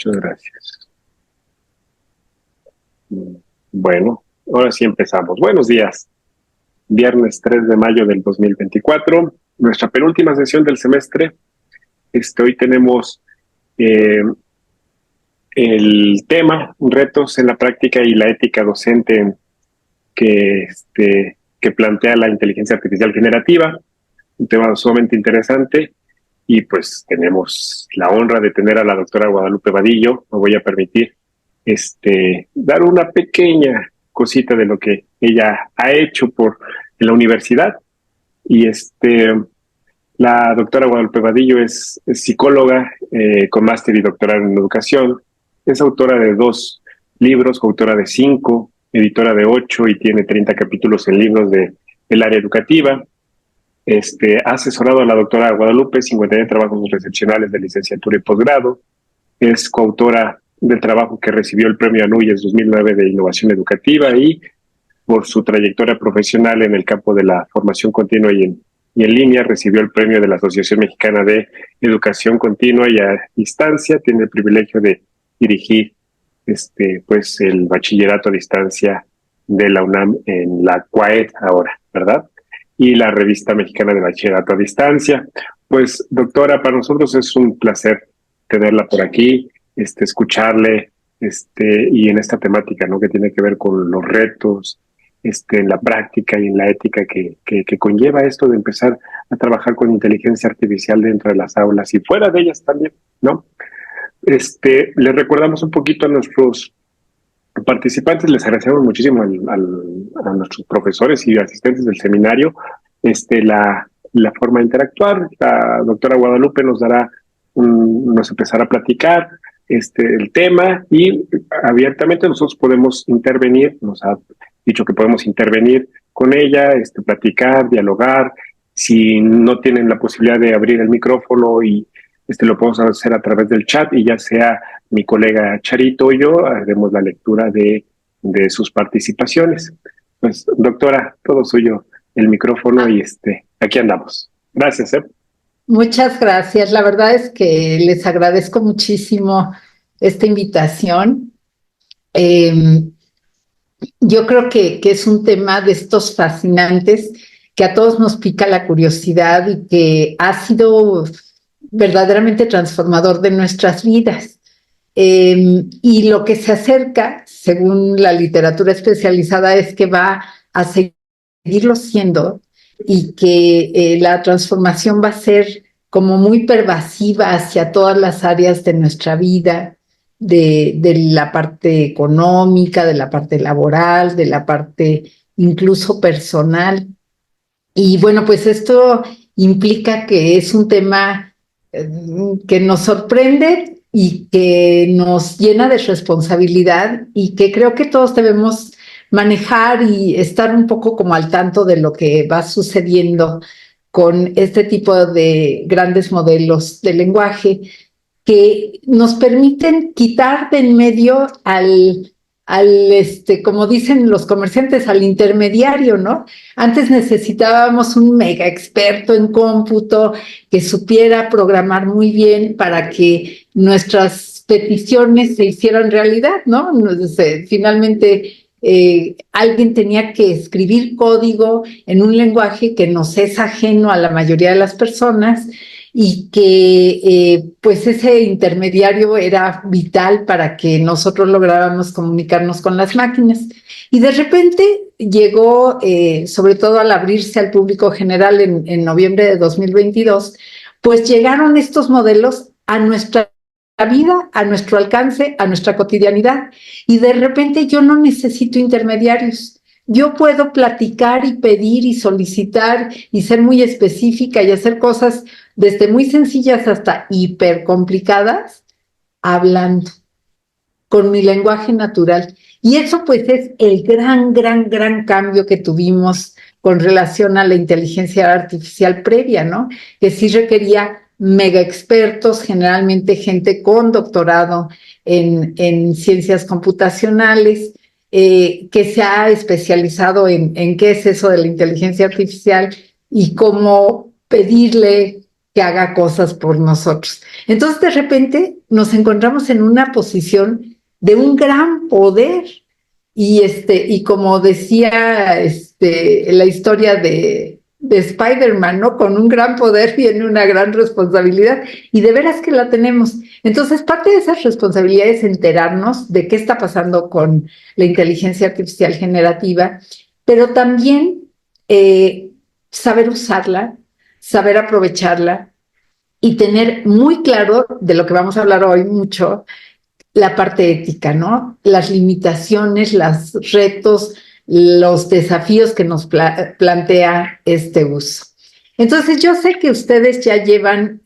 Muchas gracias. Bueno, ahora sí empezamos. Buenos días. Viernes 3 de mayo del 2024, nuestra penúltima sesión del semestre. Hoy tenemos el tema, retos en la práctica y la ética docente que plantea la inteligencia artificial generativa. Un tema sumamente interesante. Y pues tenemos la honra de tener a la doctora Guadalupe Vadillo. Me voy a permitir dar una pequeña cosita de lo que ella ha hecho en la universidad. Y la doctora Guadalupe Vadillo es psicóloga con máster y doctorado en educación. Es autora de 2 libros, coautora de 5, editora de 8 y tiene 30 capítulos en libros del área educativa. Ha asesorado a la doctora Guadalupe 59 trabajos recepcionales de licenciatura y posgrado. Es coautora del trabajo que recibió el premio Anuyes 2009 de Innovación Educativa y por su trayectoria profesional en el campo de la formación continua y en línea recibió el premio de la Asociación Mexicana de Educación Continua y a Distancia. Tiene el privilegio de dirigir pues el bachillerato a distancia de la UNAM en la CUAED ahora, ¿verdad? Y la Revista Mexicana de Bachillerato a Distancia. Pues, doctora, para nosotros es un placer tenerla por aquí, escucharle, y en esta temática, ¿no? Que tiene que ver con los retos, en la práctica y en la ética que conlleva esto de empezar a trabajar con inteligencia artificial dentro de las aulas y fuera de ellas también, ¿no? Le recordamos un poquito a nuestros participantes, les agradecemos muchísimo a nuestros profesores y asistentes del seminario la forma de interactuar. La doctora Guadalupe nos empezará a platicar el tema y abiertamente nosotros podemos intervenir, nos ha dicho que podemos intervenir con ella, platicar, dialogar. Si no tienen la posibilidad de abrir el micrófono y lo podemos hacer a través del chat y ya sea mi colega Charito o yo haremos la lectura de sus participaciones. Pues, doctora, todo suyo el micrófono y aquí andamos. Gracias. Muchas gracias. La verdad es que les agradezco muchísimo esta invitación. Yo creo que es un tema de estos fascinantes que a todos nos pica la curiosidad y que ha sido verdaderamente transformador de nuestras vidas. Y lo que se acerca, según la literatura especializada, es que va a seguirlo siendo y que la transformación va a ser como muy pervasiva hacia todas las áreas de nuestra vida, de la parte económica, de la parte laboral, de la parte incluso personal. Y bueno, pues esto implica que es un tema que nos sorprende y que nos llena de responsabilidad y que creo que todos debemos manejar y estar un poco como al tanto de lo que va sucediendo con este tipo de grandes modelos de lenguaje que nos permiten quitar de en medio como dicen los comerciantes, al intermediario, ¿no? Antes necesitábamos un mega experto en cómputo que supiera programar muy bien para que nuestras peticiones se hicieran realidad, ¿no? Finalmente, alguien tenía que escribir código en un lenguaje que nos es ajeno a la mayoría de las personas y que pues ese intermediario era vital para que nosotros lográramos comunicarnos con las máquinas. Y de repente llegó, sobre todo al abrirse al público general en noviembre de 2022, pues llegaron estos modelos a nuestra vida, a nuestro alcance, a nuestra cotidianidad. Y de repente yo no necesito intermediarios. Yo puedo platicar y pedir y solicitar y ser muy específica y hacer cosas desde muy sencillas hasta hiper complicadas, hablando con mi lenguaje natural. Y eso pues es el gran cambio que tuvimos con relación a la inteligencia artificial previa, ¿no? Que sí requería mega expertos, generalmente gente con doctorado en ciencias computacionales, que se ha especializado en qué es eso de la inteligencia artificial y cómo pedirle que haga cosas por nosotros. Entonces, de repente, nos encontramos en una posición de un gran poder. Y como decía la historia de Spider-Man, ¿no? Con un gran poder viene una gran responsabilidad, y de veras que la tenemos. Entonces, parte de esas responsabilidades es enterarnos de qué está pasando con la inteligencia artificial generativa, pero también saber usarla, saber aprovecharla y tener muy claro de lo que vamos a hablar hoy mucho, la parte ética, ¿no? Las limitaciones, los retos, los desafíos que nos plantea este uso. Entonces, yo sé que ustedes ya llevan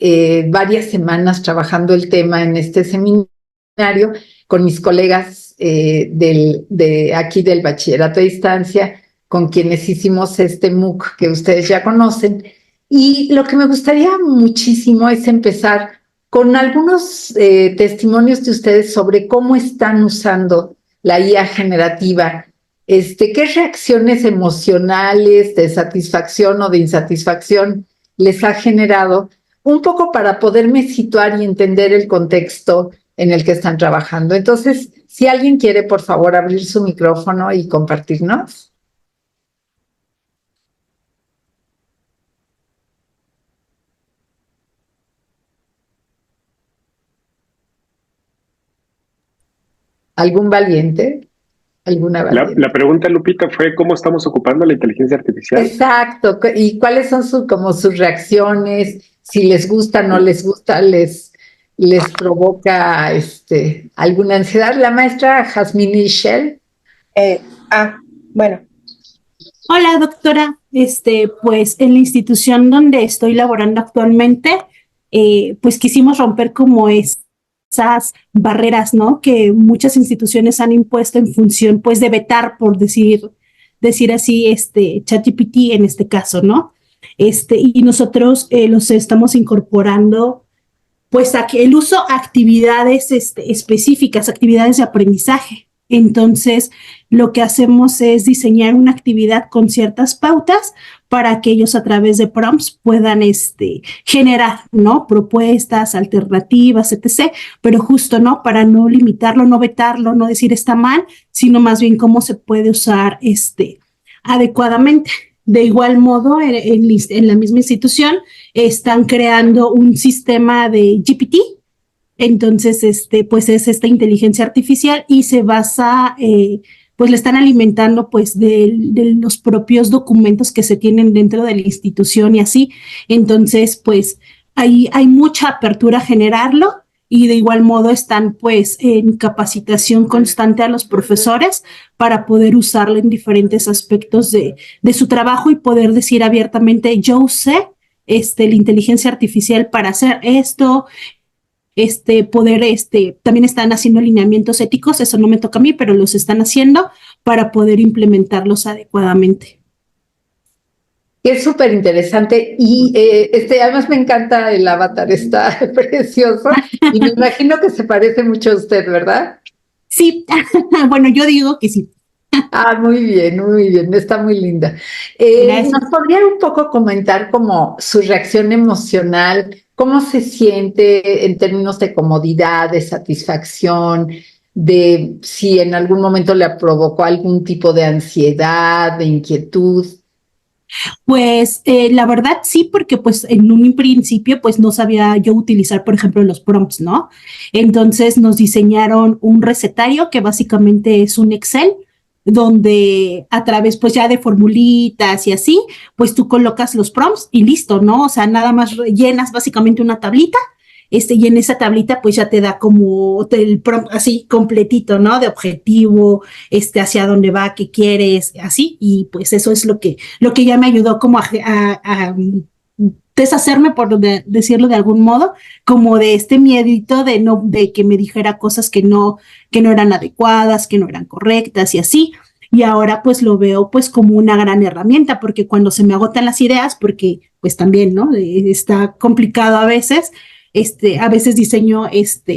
varias semanas trabajando el tema en este seminario con mis colegas de aquí del Bachillerato a Distancia, con quienes hicimos este MOOC que ustedes ya conocen. Y lo que me gustaría muchísimo es empezar con algunos testimonios de ustedes sobre cómo están usando la IA generativa. ¿Qué reacciones emocionales de satisfacción o de insatisfacción les ha generado? Un poco para poderme situar y entender el contexto en el que están trabajando. Entonces, si alguien quiere, por favor, abrir su micrófono y compartirnos. ¿Algún valiente? ¿Alguna valiente? La pregunta, Lupita, fue ¿cómo estamos ocupando la inteligencia artificial? Exacto. ¿Y cuáles son como sus reacciones? Si les gusta, no les gusta, les provoca alguna ansiedad. La maestra Jazmín Ishel. Eh, bueno. Hola, doctora. Pues en la institución donde estoy laborando actualmente, pues quisimos romper como esas barreras, ¿no? Que muchas instituciones han impuesto en función, pues, de vetar, por decir así, ChatGPT en este caso, ¿no? Y nosotros los estamos incorporando, pues, a que el uso actividades específicas, actividades de aprendizaje. Entonces, lo que hacemos es diseñar una actividad con ciertas pautas para que ellos a través de prompts puedan generar, ¿no? Propuestas, alternativas, etc. Pero justo, ¿no? Para no limitarlo, no vetarlo, no decir está mal, sino más bien cómo se puede usar adecuadamente. De igual modo, en la misma institución están creando un sistema de GPT. Entonces, pues es esta inteligencia artificial y se basa, pues le están alimentando pues de los propios documentos que se tienen dentro de la institución y así. Entonces, pues hay mucha apertura a generarlo, y de igual modo están pues en capacitación constante a los profesores para poder usarlo en diferentes aspectos de su trabajo y poder decir abiertamente, yo usé la inteligencia artificial para hacer esto. También están haciendo alineamientos éticos, eso no me toca a mí, pero los están haciendo para poder implementarlos adecuadamente. Es súper interesante y además me encanta el avatar, está precioso y me imagino que se parece mucho a usted, ¿verdad? Sí, bueno, yo digo que sí. Muy bien, está muy linda. ¿Nos podría un poco comentar como su reacción emocional? ¿Cómo se siente en términos de comodidad, de satisfacción, de si en algún momento le provocó algún tipo de ansiedad, de inquietud? Pues la verdad sí, porque pues en un principio pues no sabía yo utilizar, por ejemplo, los prompts, ¿no? Entonces nos diseñaron un recetario que básicamente es un Excel, donde a través pues ya de formulitas y así, pues tú colocas los prompts y listo, ¿no? O sea, nada más llenas básicamente una tablita, y en esa tablita pues ya te da como el prompt así completito, ¿no? De objetivo, hacia dónde va, qué quieres, así, y pues eso es lo que ya me ayudó como a deshacerme, por decirlo de algún modo, como de este miedito de que me dijera cosas que no eran adecuadas, que no eran correctas y así. Y ahora pues lo veo pues como una gran herramienta, porque cuando se me agotan las ideas, porque pues también, ¿no? Está complicado a veces, a veces diseño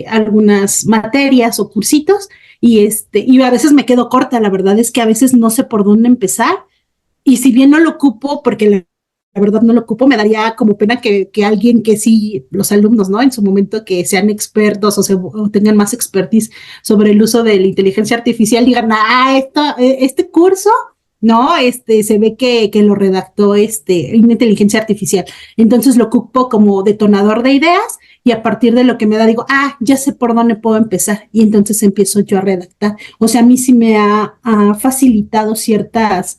algunas materias o cursitos y a veces me quedo corta. La verdad es que a veces no sé por dónde empezar, y si bien no lo ocupo porque la verdad no lo ocupo, me daría como pena que alguien que sí, los alumnos, ¿no? En su momento que sean expertos o tengan más expertise sobre el uso de la inteligencia artificial, digan, este curso, no, se ve que lo redactó una inteligencia artificial. Entonces lo ocupo como detonador de ideas y a partir de lo que me da digo, ya sé por dónde puedo empezar y entonces empiezo yo a redactar. O sea, a mí sí me ha facilitado ciertas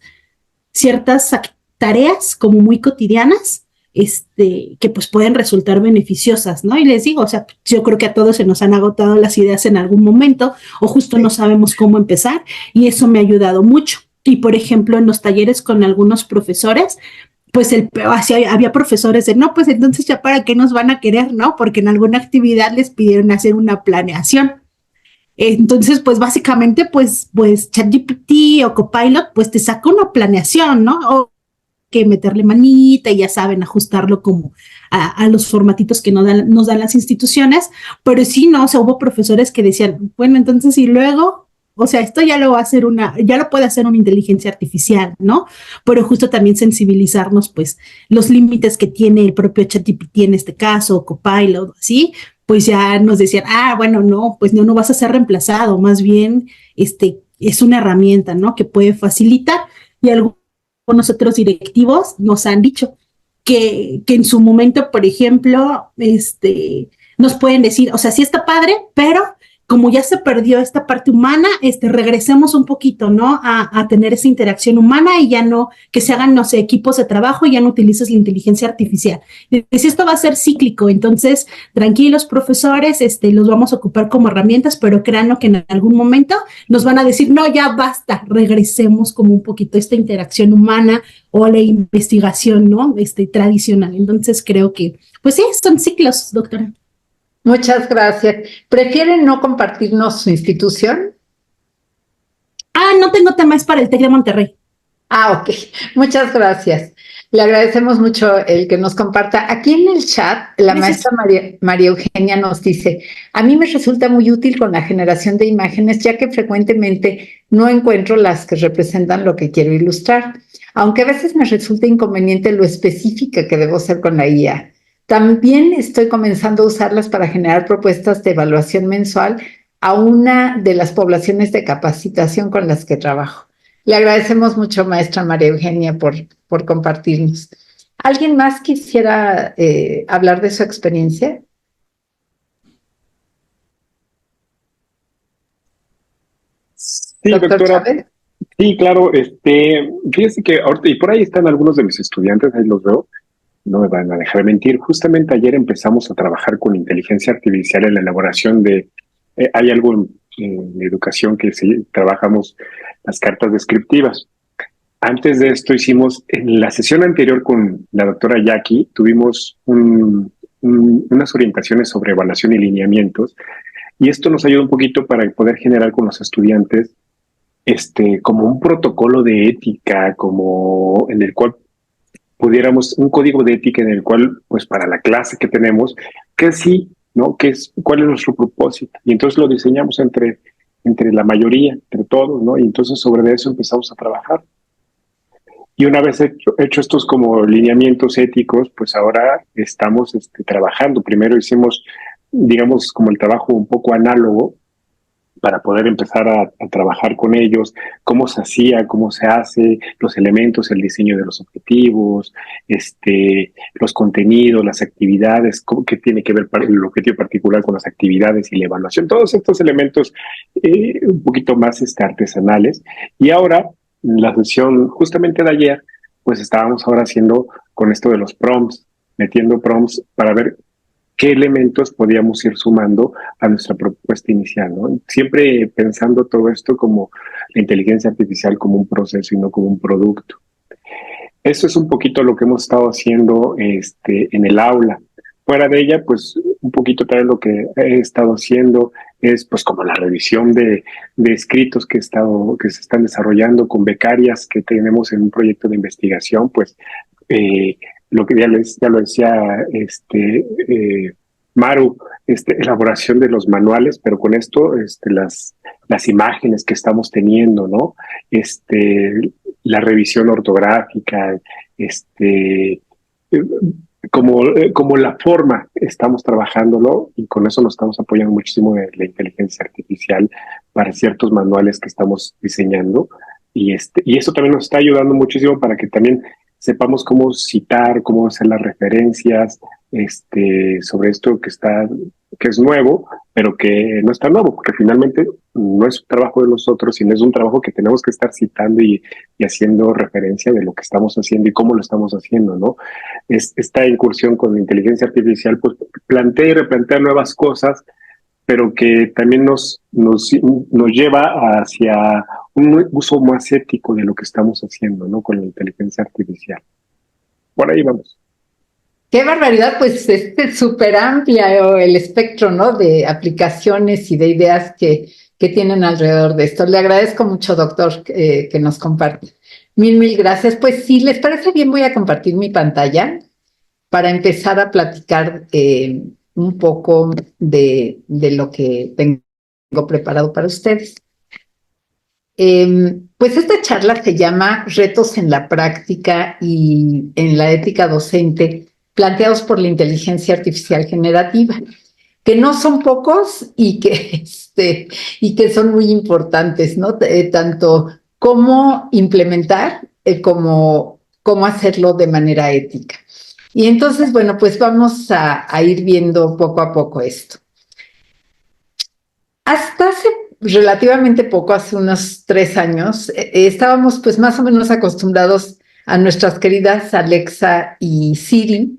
tareas como muy cotidianas, que pues pueden resultar beneficiosas, ¿no? Y les digo, o sea, yo creo que a todos se nos han agotado las ideas en algún momento o justo no sabemos cómo empezar y eso me ha ayudado mucho. Y por ejemplo, en los talleres con algunos profesores, pues había profesores de, no, pues entonces ya para qué nos van a querer, ¿no? Porque en alguna actividad les pidieron hacer una planeación. Entonces, pues básicamente, pues ChatGPT o Copilot, pues te saca una planeación, ¿no? O que meterle manita y ya saben, ajustarlo como a los formatitos que nos dan las instituciones, pero sí, no, o sea, hubo profesores que decían, bueno, entonces y luego, o sea, esto ya lo puede hacer una inteligencia artificial, ¿no? Pero justo también sensibilizarnos, pues, los límites que tiene el propio ChatGPT en este caso, Copilot, ¿sí? Pues ya nos decían, bueno, no, pues no vas a ser reemplazado, más bien, es una herramienta, ¿no? Que puede facilitar y algunos otros directivos nos han dicho que en su momento, por ejemplo, nos pueden decir, o sea, sí está padre, pero como ya se perdió esta parte humana, regresemos un poquito, ¿no? A tener esa interacción humana y ya no, que se hagan, no sé, equipos de trabajo y ya no utilices la inteligencia artificial. Si esto va a ser cíclico, entonces, tranquilos, profesores, los vamos a ocupar como herramientas, pero créanlo que en algún momento nos van a decir, no, ya basta, regresemos como un poquito a esta interacción humana o la investigación, ¿no? Tradicional. Entonces, creo que, pues sí, son ciclos, doctora. Muchas gracias. ¿Prefieren no compartirnos su institución? No tengo temas para el TEC de Monterrey. Ok. Muchas gracias. Le agradecemos mucho el que nos comparta. Aquí en el chat, la maestra María Eugenia nos dice, a mí me resulta muy útil con la generación de imágenes, ya que frecuentemente no encuentro las que representan lo que quiero ilustrar, aunque a veces me resulta inconveniente lo específica que debo ser con la IA. También estoy comenzando a usarlas para generar propuestas de evaluación mensual a una de las poblaciones de capacitación con las que trabajo. Le agradecemos mucho, maestra María Eugenia, por compartirnos. ¿Alguien más quisiera hablar de su experiencia? Sí, doctora. Chávez. Sí, claro. Fíjese que ahorita, y por ahí están algunos de mis estudiantes, ahí los veo, no me van a dejar mentir. Justamente ayer empezamos a trabajar con inteligencia artificial en la elaboración de, hay algo en educación que trabajamos las cartas descriptivas. Antes de esto hicimos, en la sesión anterior con la doctora Jackie, tuvimos unas orientaciones sobre evaluación y lineamientos, y esto nos ayuda un poquito para poder generar con los estudiantes como un protocolo de ética, como en el cual pudiéramos, un código de ética en el cual, pues para la clase que tenemos, que sí, ¿no? ¿Cuál es nuestro propósito? Y entonces lo diseñamos entre la mayoría, entre todos, ¿no? Y entonces sobre eso empezamos a trabajar. Y una vez hecho estos como lineamientos éticos, pues ahora estamos trabajando. Primero hicimos, digamos, como el trabajo un poco análogo para poder empezar a trabajar con ellos, cómo se hacía, cómo se hace, los elementos, el diseño de los objetivos, los contenidos, las actividades, qué tiene que ver el objetivo particular con las actividades y la evaluación, todos estos elementos un poquito más artesanales. Y ahora, en la sesión justamente de ayer, pues estábamos ahora haciendo con esto de los prompts, metiendo prompts para ver qué elementos podíamos ir sumando a nuestra propuesta inicial, ¿no? Siempre pensando todo esto como la inteligencia artificial como un proceso y no como un producto. Eso es un poquito lo que hemos estado haciendo en el aula. Fuera de ella, pues un poquito también lo que he estado haciendo es pues como la revisión de escritos que se están desarrollando con becarias que tenemos en un proyecto de investigación, pues lo que ya lo decía Maru, elaboración de los manuales, pero con esto las imágenes que estamos teniendo, ¿no? La revisión ortográfica, eh, como la forma estamos trabajándolo, y con eso nos estamos apoyando muchísimo de la inteligencia artificial para ciertos manuales que estamos diseñando, y eso también nos está ayudando muchísimo para que también sepamos cómo citar, cómo hacer las referencias, sobre esto que es nuevo, pero que no está nuevo, porque finalmente no es un trabajo de nosotros, sino es un trabajo que tenemos que estar citando y haciendo referencia de lo que estamos haciendo y cómo lo estamos haciendo, ¿no? Esta incursión con la inteligencia artificial, pues plantea y replantea nuevas cosas, pero que también nos lleva hacia un uso más ético de lo que estamos haciendo, ¿no? Con la inteligencia artificial. Por ahí vamos. Qué barbaridad, pues es súper amplia el espectro, ¿no? De aplicaciones y de ideas que tienen alrededor de esto. Le agradezco mucho, doctor, que nos comparte. Mil gracias. Pues si les parece bien, voy a compartir mi pantalla para empezar a platicar un poco de lo que tengo preparado para ustedes. Pues esta charla se llama Retos en la práctica y en la ética docente planteados por la inteligencia artificial generativa, que no son pocos y que son muy importantes, ¿no? Tanto cómo implementar como cómo hacerlo de manera ética. Y entonces, bueno, pues vamos a ir viendo poco a poco esto. Hasta hace relativamente poco, hace unos 3 años, estábamos pues más o menos acostumbrados a nuestras queridas Alexa y Siri.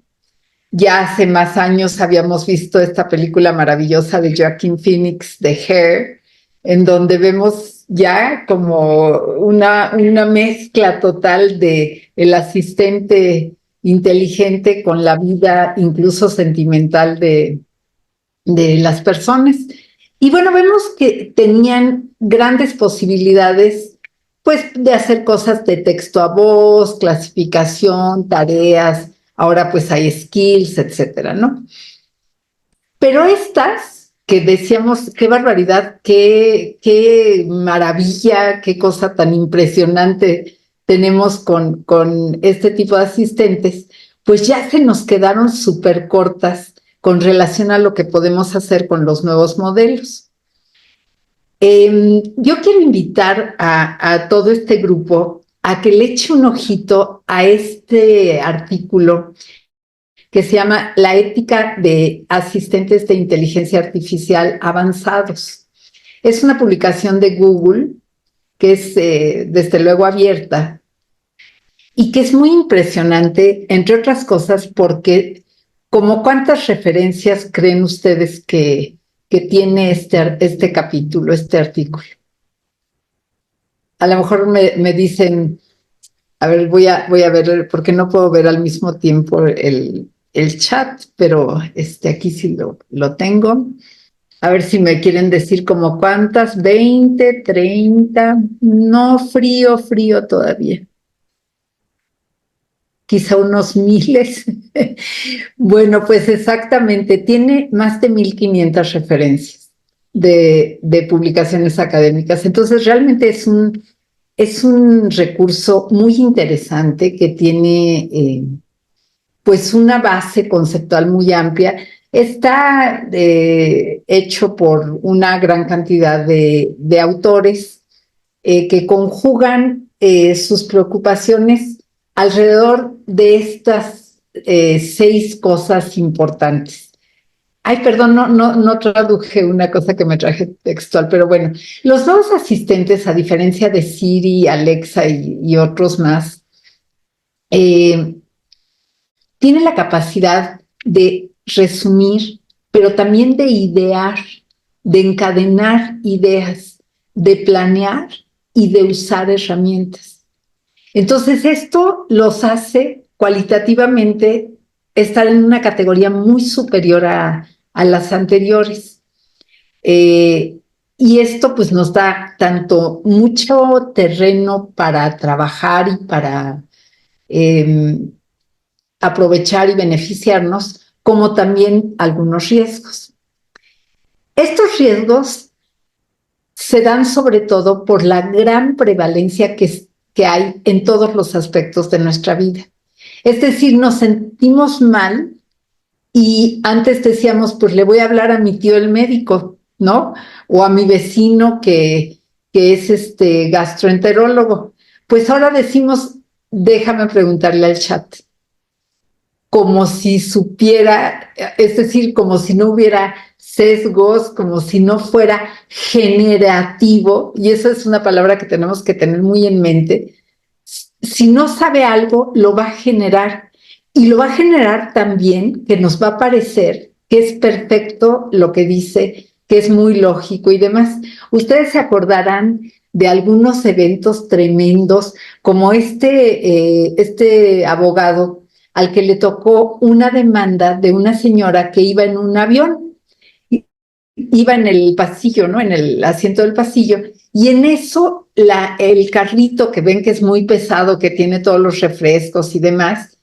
Ya hace más años habíamos visto esta película maravillosa de Joaquin Phoenix, de Hair, en donde vemos ya como una mezcla total de el asistente inteligente con la vida incluso sentimental de las personas. Y bueno, vemos que tenían grandes posibilidades, pues, de hacer cosas de texto a voz, clasificación, tareas, ahora pues hay skills, etcétera, ¿no? Pero estas que decíamos, qué barbaridad, qué maravilla, qué cosa tan impresionante tenemos con este tipo de asistentes, pues ya se nos quedaron súper cortas con relación a lo que podemos hacer con los nuevos modelos. Yo quiero invitar a todo este grupo a que le eche un ojito a este artículo que se llama La ética de asistentes de inteligencia artificial avanzados. Es una publicación de Google que es desde luego abierta y que es muy impresionante, entre otras cosas, porque como cuántas referencias creen ustedes que tiene este capítulo, este artículo. A lo mejor me dicen, a ver, voy a ver, porque no puedo ver al mismo tiempo el chat, pero aquí sí lo tengo. A ver si me quieren decir como cuántas, 20, 30, no, frío todavía. Quizá unos miles. Bueno, pues exactamente, tiene más de 1,500 referencias de publicaciones académicas. Entonces, realmente es un recurso muy interesante que tiene pues una base conceptual muy amplia. Está hecho por una gran cantidad de autores que conjugan sus preocupaciones alrededor de estas 6 cosas importantes. Ay, perdón, no traduje una cosa que me traje textual, pero bueno, los nuevos asistentes, a diferencia de Siri, Alexa y otros más, tienen la capacidad de resumir, pero también de idear, de encadenar ideas, de planear y de usar herramientas. Entonces, esto los hace cualitativamente estar en una categoría muy superior a las anteriores. Y esto pues nos da tanto mucho terreno para trabajar y para aprovechar y beneficiarnos, como también algunos riesgos. Estos riesgos se dan sobre todo por la gran prevalencia que hay en todos los aspectos de nuestra vida. Es decir, nos sentimos mal y antes decíamos, pues le voy a hablar a mi tío el médico, ¿no? O a mi vecino que es gastroenterólogo. Pues ahora decimos, déjame preguntarle al chat, como si supiera, es decir, como si no hubiera sesgos, como si no fuera generativo, y esa es una palabra que tenemos que tener muy en mente. Si no sabe algo, lo va a generar, y lo va a generar también que nos va a parecer que es perfecto lo que dice, que es muy lógico y demás. Ustedes se acordarán de algunos eventos tremendos, como este abogado al que le tocó una demanda de una señora que iba en un avión, iba en el pasillo, ¿no? En el asiento del pasillo, y en eso el carrito que ven que es muy pesado, que tiene todos los refrescos y demás,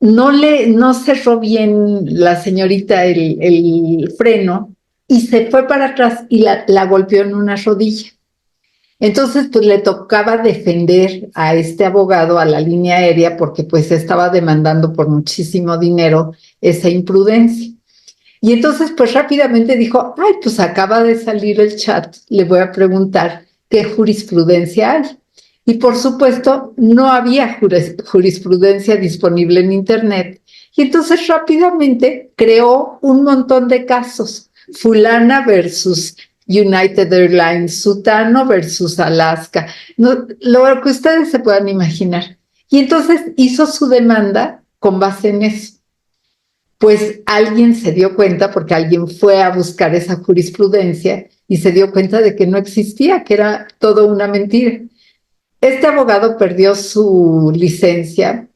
no cerró bien la señorita el freno y se fue para atrás y la golpeó en una rodilla. Entonces, pues le tocaba defender a este abogado, a la línea aérea, porque pues estaba demandando por muchísimo dinero esa imprudencia. Y entonces, pues rápidamente dijo, ay, pues acaba de salir el chat, le voy a preguntar qué jurisprudencia hay. Y por supuesto, no había jurisprudencia disponible en Internet. Y entonces rápidamente creó un montón de casos. Fulana versus United Airlines, Sutano versus Alaska, no, lo que ustedes se puedan imaginar. Y entonces hizo su demanda con base en eso. Pues alguien se dio cuenta, porque alguien fue a buscar esa jurisprudencia y se dio cuenta de que no existía, que era todo una mentira. Este abogado perdió su licencia,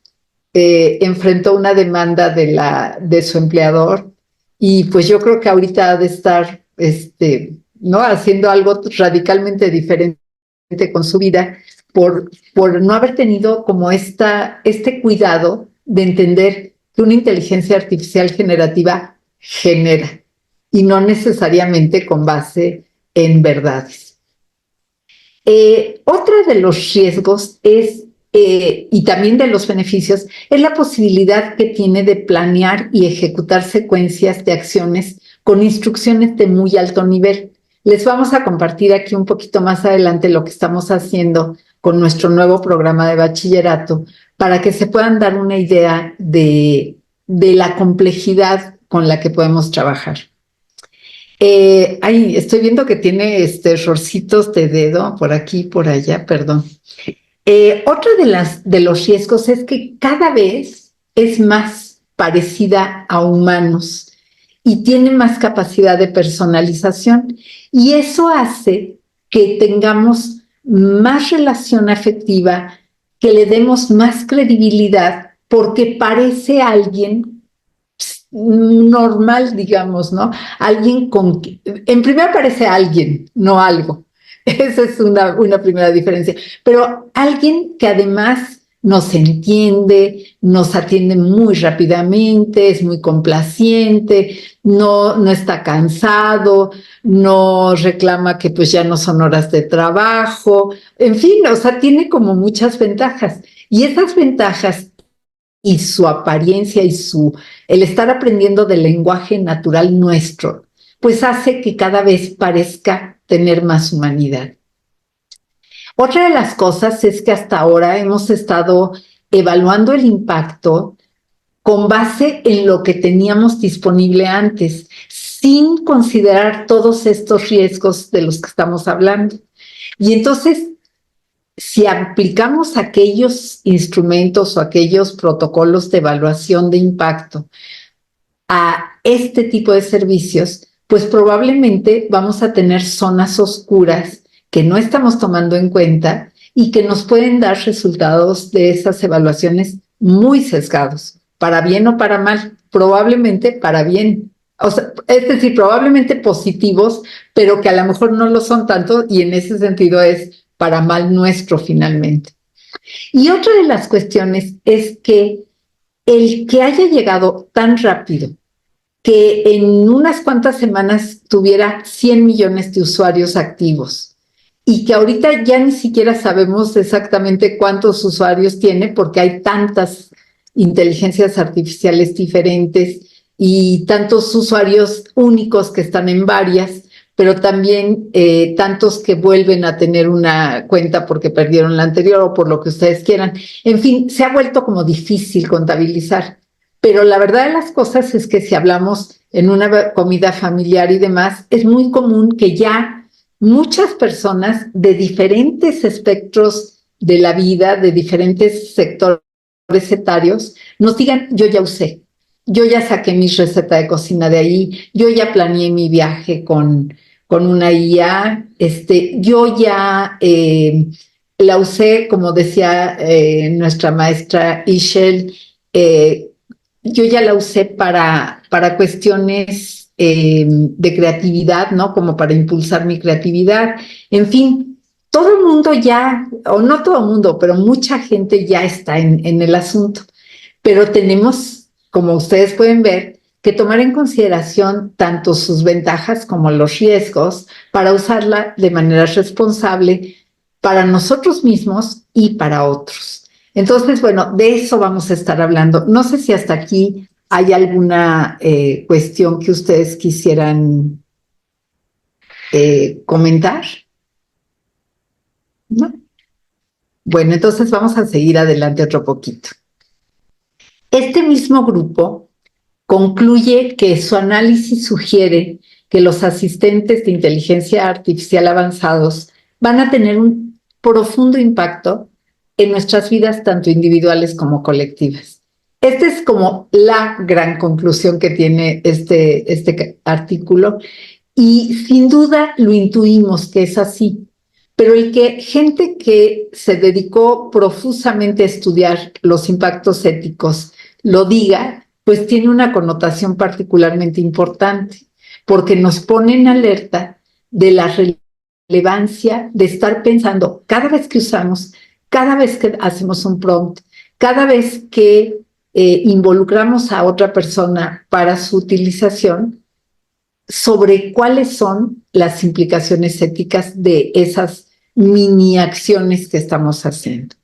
enfrentó una demanda de su empleador y pues yo creo que ahorita ha de estar ¿no? haciendo algo radicalmente diferente con su vida por no haber tenido como este cuidado de entender que una inteligencia artificial generativa genera y no necesariamente con base en verdades. Otro de los riesgos es, y también de los beneficios, es la posibilidad que tiene de planear y ejecutar secuencias de acciones con instrucciones de muy alto nivel. Les vamos a compartir aquí un poquito más adelante lo que estamos haciendo con nuestro nuevo programa de bachillerato para que se puedan dar una idea de la complejidad con la que podemos trabajar. Estoy viendo que tiene errorcitos de dedo por aquí y por allá, perdón. Otro de los riesgos es que cada vez es más parecida a humanos y tiene más capacidad de personalización, y eso hace que tengamos más relación afectiva, que le demos más credibilidad, porque parece alguien normal, digamos, ¿no? Alguien en primer parece alguien, no algo. Esa es una primera diferencia. Pero alguien que además nos entiende, nos atiende muy rápidamente, es muy complaciente, no está cansado, no reclama que pues ya no son horas de trabajo, en fin, o sea, tiene como muchas ventajas. Y esas ventajas y su apariencia y el estar aprendiendo del lenguaje natural nuestro, pues hace que cada vez parezca tener más humanidad. Otra de las cosas es que hasta ahora hemos estado evaluando el impacto con base en lo que teníamos disponible antes, sin considerar todos estos riesgos de los que estamos hablando. Y entonces, si aplicamos aquellos instrumentos o aquellos protocolos de evaluación de impacto a este tipo de servicios, pues probablemente vamos a tener zonas oscuras que no estamos tomando en cuenta y que nos pueden dar resultados de esas evaluaciones muy sesgados, para bien o para mal, probablemente para bien. O sea, es decir, probablemente positivos, pero que a lo mejor no lo son tanto, y en ese sentido es para mal nuestro finalmente. Y otra de las cuestiones es que el que haya llegado tan rápido, que en unas cuantas semanas tuviera 100 millones de usuarios activos y que ahorita ya ni siquiera sabemos exactamente cuántos usuarios tiene porque hay tantas inteligencias artificiales diferentes y tantos usuarios únicos que están en varias, pero también tantos que vuelven a tener una cuenta porque perdieron la anterior o por lo que ustedes quieran. En fin, se ha vuelto como difícil contabilizar, pero la verdad de las cosas es que si hablamos en una comida familiar y demás, es muy común que ya muchas personas de diferentes espectros de la vida, de diferentes sectores etarios, nos digan, yo ya usé, yo ya saqué mi receta de cocina de ahí, yo ya planeé mi viaje con una IA, yo ya la usé, como decía nuestra maestra Ishel, yo ya la usé para cuestiones de creatividad, ¿no? Como para impulsar mi creatividad. En fin, todo el mundo ya, o no todo el mundo, pero mucha gente ya está en el asunto. Pero tenemos, como ustedes pueden ver, que tomar en consideración tanto sus ventajas como los riesgos para usarla de manera responsable para nosotros mismos y para otros. Entonces, bueno, de eso vamos a estar hablando. No sé si hasta aquí hay alguna cuestión que ustedes quisieran comentar. ¿No? Bueno, entonces vamos a seguir adelante otro poquito. Este mismo grupo concluye que su análisis sugiere que los asistentes de inteligencia artificial avanzados van a tener un profundo impacto en nuestras vidas, tanto individuales como colectivas. Esta es como la gran conclusión que tiene este artículo y sin duda lo intuimos que es así. Pero el que gente que se dedicó profusamente a estudiar los impactos éticos lo diga, pues tiene una connotación particularmente importante, porque nos pone en alerta de la relevancia de estar pensando cada vez que usamos, cada vez que hacemos un prompt, cada vez que involucramos a otra persona para su utilización, sobre cuáles son las implicaciones éticas de esas mini acciones que estamos haciendo.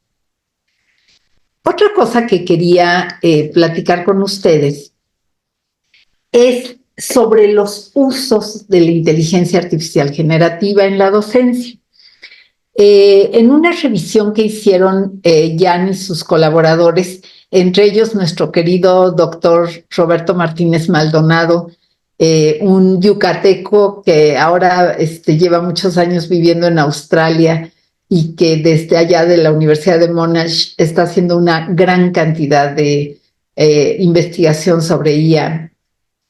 Otra cosa que quería platicar con ustedes es sobre los usos de la inteligencia artificial generativa en la docencia. En una revisión que hicieron Jan y sus colaboradores, entre ellos nuestro querido doctor Roberto Martínez Maldonado, un yucateco que ahora lleva muchos años viviendo en Australia y que desde allá de la Universidad de Monash está haciendo una gran cantidad de investigación sobre IA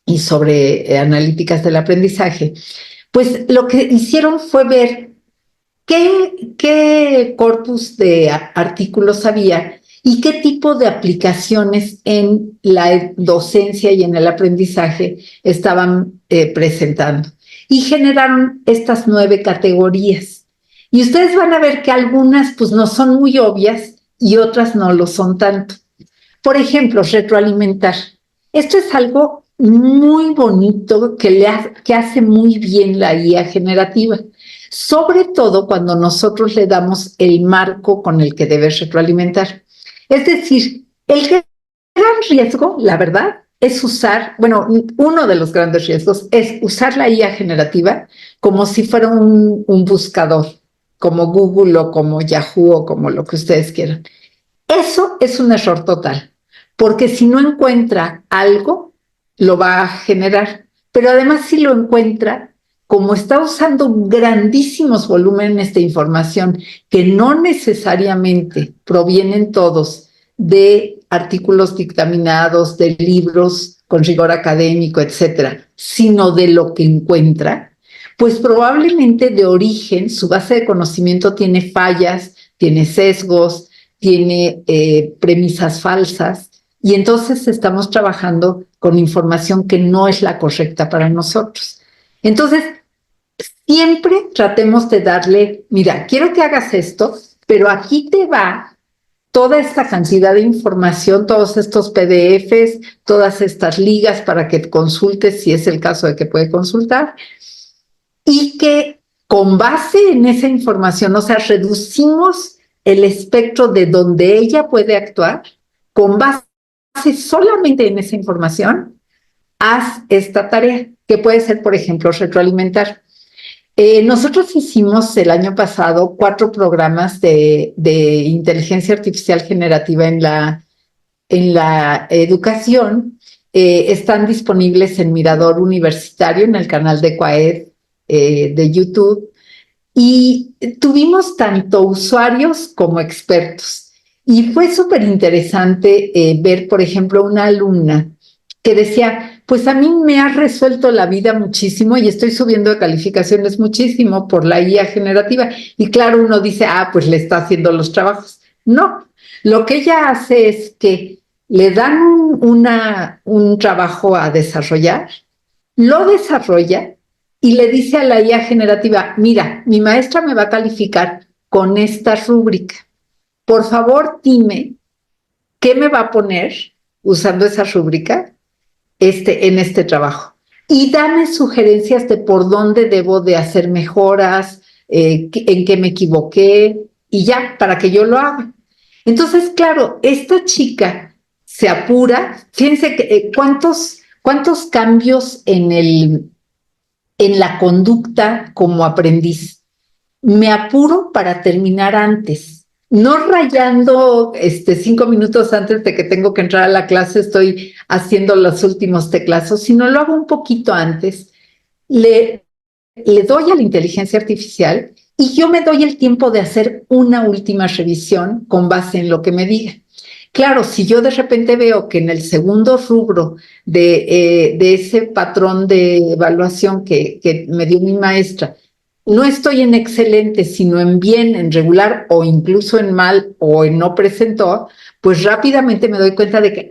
y sobre analíticas del aprendizaje. Pues lo que hicieron fue ver qué corpus de artículos había y qué tipo de aplicaciones en la docencia y en el aprendizaje estaban presentando. Y generaron estas 9 categorías. Y ustedes van a ver que algunas pues no son muy obvias y otras no lo son tanto. Por ejemplo, retroalimentar. Esto es algo muy bonito que hace muy bien la IA generativa, sobre todo cuando nosotros le damos el marco con el que debe retroalimentar. Es decir, el gran riesgo, la verdad, es usar, bueno, uno de los grandes riesgos es usar la IA generativa como si fuera un buscador, como Google o como Yahoo o como lo que ustedes quieran. Eso es un error total, porque si no encuentra algo, lo va a generar. Pero además si lo encuentra, como está usando grandísimos volúmenes de información que no necesariamente provienen todos de artículos dictaminados, de libros con rigor académico, etcétera, sino de lo que encuentra, pues probablemente de origen su base de conocimiento tiene fallas, tiene sesgos, tiene premisas falsas, y entonces estamos trabajando con información que no es la correcta para nosotros. Entonces, siempre tratemos de darle, mira, quiero que hagas esto, pero aquí te va toda esta cantidad de información, todos estos PDFs, todas estas ligas para que consultes si es el caso de que puede consultar, y que con base en esa información, o sea, reducimos el espectro de donde ella puede actuar con base solamente en esa información, haz esta tarea, que puede ser, por ejemplo, retroalimentar. Nosotros hicimos el año pasado 4 programas de inteligencia artificial generativa en la educación. Están disponibles en Mirador Universitario, en el canal de CUAED de YouTube, y tuvimos tanto usuarios como expertos. Y fue súper interesante ver, por ejemplo, una alumna que decía, pues a mí me ha resuelto la vida muchísimo y estoy subiendo de calificaciones muchísimo por la IA generativa. Y claro, uno dice, pues le está haciendo los trabajos. No, lo que ella hace es que le dan un trabajo a desarrollar, lo desarrolla y le dice a la IA generativa, mira, mi maestra me va a calificar con esta rúbrica. Por favor, dime qué me va a poner usando esa rúbrica en este trabajo. Y dame sugerencias de por dónde debo de hacer mejoras, en qué me equivoqué, y ya, para que yo lo haga. Entonces, claro, esta chica se apura. Fíjense que, cuántos cambios en la conducta como aprendiz. Me apuro para terminar antes. No rayando 5 minutos antes de que tengo que entrar a la clase, estoy haciendo los últimos teclazos, sino lo hago un poquito antes. Le doy a la inteligencia artificial y yo me doy el tiempo de hacer una última revisión con base en lo que me diga. Claro, si yo de repente veo que en el segundo rubro de ese patrón de evaluación que me dio mi maestra, no estoy en excelente, sino en bien, en regular o incluso en mal o en no presentó, pues rápidamente me doy cuenta de que,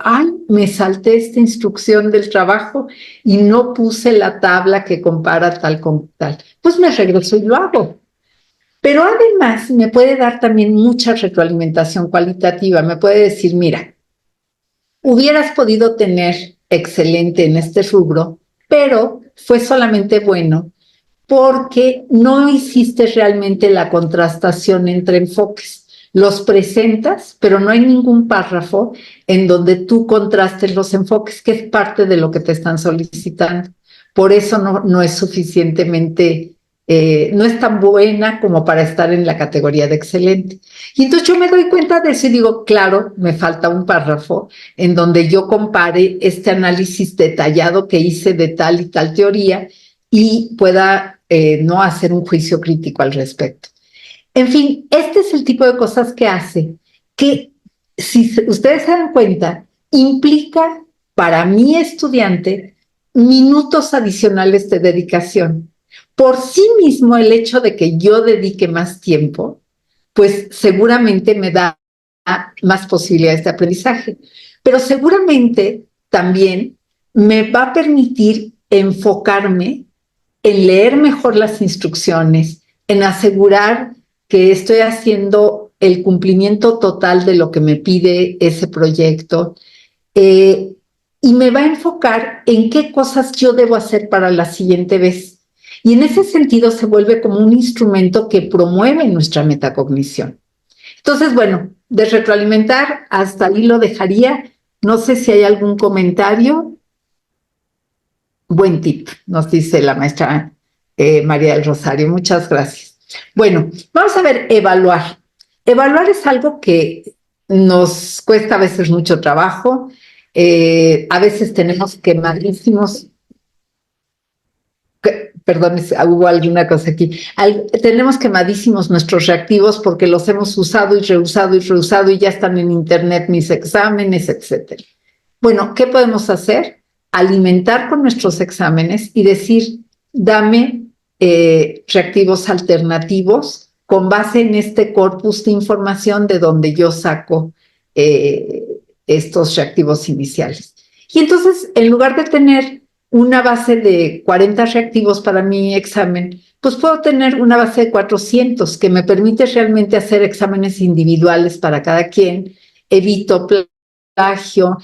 me salté esta instrucción del trabajo y no puse la tabla que compara tal con tal. Pues me regreso y lo hago. Pero además me puede dar también mucha retroalimentación cualitativa. Me puede decir, mira, hubieras podido tener excelente en este rubro, pero fue solamente bueno porque no hiciste realmente la contrastación entre enfoques. Los presentas, pero no hay ningún párrafo en donde tú contrastes los enfoques, que es parte de lo que te están solicitando. Por eso no es suficientemente, no es tan buena como para estar en la categoría de excelente. Y entonces yo me doy cuenta de eso y digo, claro, me falta un párrafo en donde yo compare este análisis detallado que hice de tal y tal teoría y pueda no hacer un juicio crítico al respecto. En fin, este es el tipo de cosas que hace, que si ustedes se dan cuenta, implica para mi estudiante minutos adicionales de dedicación. Por sí mismo, el hecho de que yo dedique más tiempo, pues seguramente me da más posibilidades de aprendizaje, pero seguramente también me va a permitir enfocarme en leer mejor las instrucciones, en asegurar que estoy haciendo el cumplimiento total de lo que me pide ese proyecto, y me va a enfocar en qué cosas yo debo hacer para la siguiente vez. Y en ese sentido se vuelve como un instrumento que promueve nuestra metacognición. Entonces, bueno, de retroalimentar, hasta ahí lo dejaría. No sé si hay algún comentario. Buen tip, nos dice la maestra María del Rosario. Muchas gracias. Bueno, vamos a ver, evaluar. Evaluar es algo que nos cuesta a veces mucho trabajo. A veces tenemos quemadísimos. Perdón, hubo alguna cosa aquí. Tenemos quemadísimos nuestros reactivos porque los hemos usado y reusado y ya están en internet mis exámenes, etcétera. Bueno, ¿qué podemos hacer? Alimentar con nuestros exámenes y decir, dame reactivos alternativos con base en este corpus de información de donde yo saco estos reactivos iniciales. Y entonces, en lugar de tener una base de 40 reactivos para mi examen, pues puedo tener una base de 400 que me permite realmente hacer exámenes individuales para cada quien, evito plagio,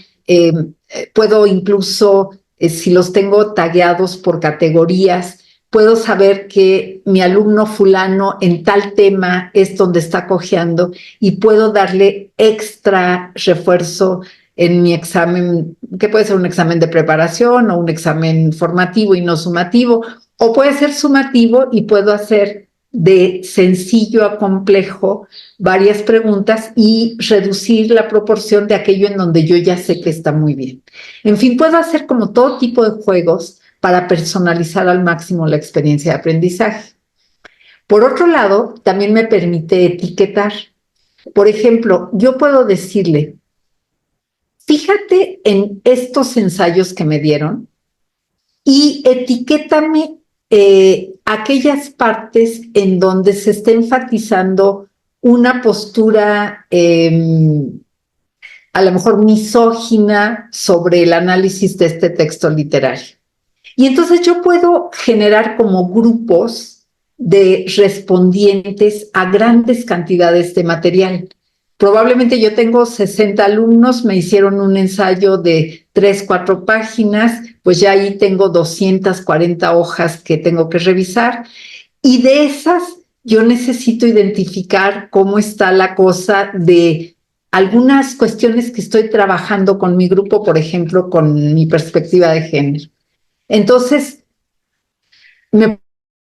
puedo incluso, si los tengo tagueados por categorías, puedo saber que mi alumno fulano en tal tema es donde está cojeando y puedo darle extra refuerzo en mi examen, que puede ser un examen de preparación o un examen formativo y no sumativo, o puede ser sumativo y puedo hacer de sencillo a complejo varias preguntas y reducir la proporción de aquello en donde yo ya sé que está muy bien. En fin, puedo hacer como todo tipo de juegos para personalizar al máximo la experiencia de aprendizaje. Por otro lado, también me permite etiquetar. Por ejemplo, yo puedo decirle, fíjate en estos ensayos que me dieron y etiquétame aquellas partes en donde se está enfatizando una postura a lo mejor misógina sobre el análisis de este texto literario. Y entonces yo puedo generar como grupos de respondientes a grandes cantidades de material. Probablemente yo tengo 60 alumnos, me hicieron un ensayo de 3, 4 páginas, pues ya ahí tengo 240 hojas que tengo que revisar. Y de esas yo necesito identificar cómo está la cosa de algunas cuestiones que estoy trabajando con mi grupo, por ejemplo, con mi perspectiva de género. Entonces, me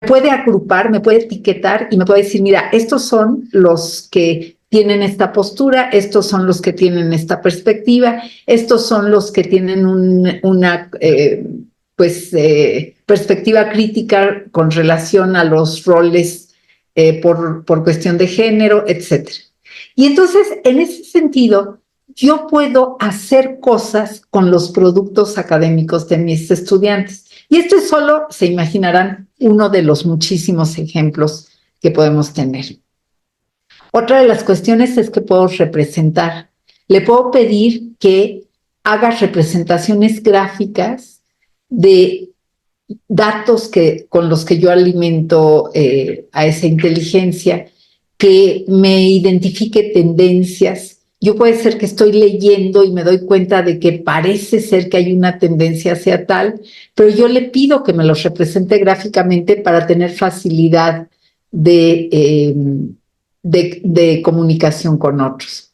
puede agrupar, me puede etiquetar y me puede decir, mira, estos son los que tienen esta postura, estos son los que tienen esta perspectiva, estos son los que tienen una perspectiva crítica con relación a los roles por cuestión de género, etc. Y entonces, en ese sentido, yo puedo hacer cosas con los productos académicos de mis estudiantes. Y esto es solo, se imaginarán, uno de los muchísimos ejemplos que podemos tener. Otra de las cuestiones es que puedo representar. Le puedo pedir que haga representaciones gráficas de datos con los que yo alimento a esa inteligencia, que me identifique tendencias. Yo puede ser que estoy leyendo y me doy cuenta de que parece ser que hay una tendencia hacia tal, pero yo le pido que me los represente gráficamente para tener facilidad de comunicación con otros.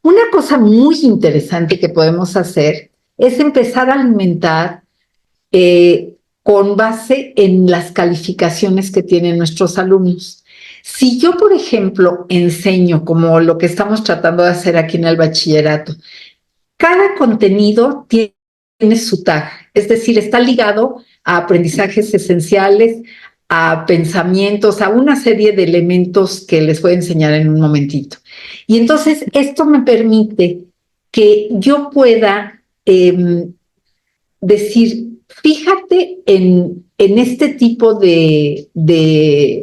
Una cosa muy interesante que podemos hacer es empezar a alimentar con base en las calificaciones que tienen nuestros alumnos. Si yo, por ejemplo, enseño, como lo que estamos tratando de hacer aquí en el bachillerato, cada contenido tiene su tag, es decir, está ligado a aprendizajes esenciales, a pensamientos, a una serie de elementos que les voy a enseñar en un momentito. Y entonces esto me permite que yo pueda decir, fíjate en este tipo de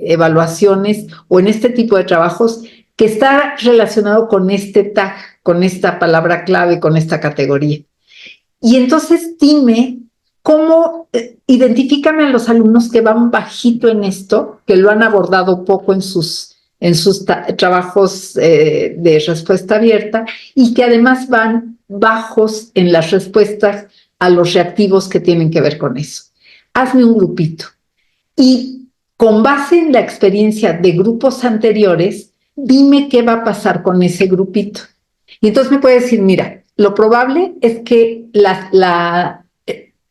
evaluaciones o en este tipo de trabajos que está relacionado con este tag, con esta palabra clave, con esta categoría. Y entonces dime cómo, identifícame a los alumnos que van bajito en esto, que lo han abordado poco en sus trabajos de respuesta abierta y que además van bajos en las respuestas a los reactivos que tienen que ver con eso. Hazme un grupito. Y con base en la experiencia de grupos anteriores, dime qué va a pasar con ese grupito. Y entonces me puede decir, mira, lo probable es que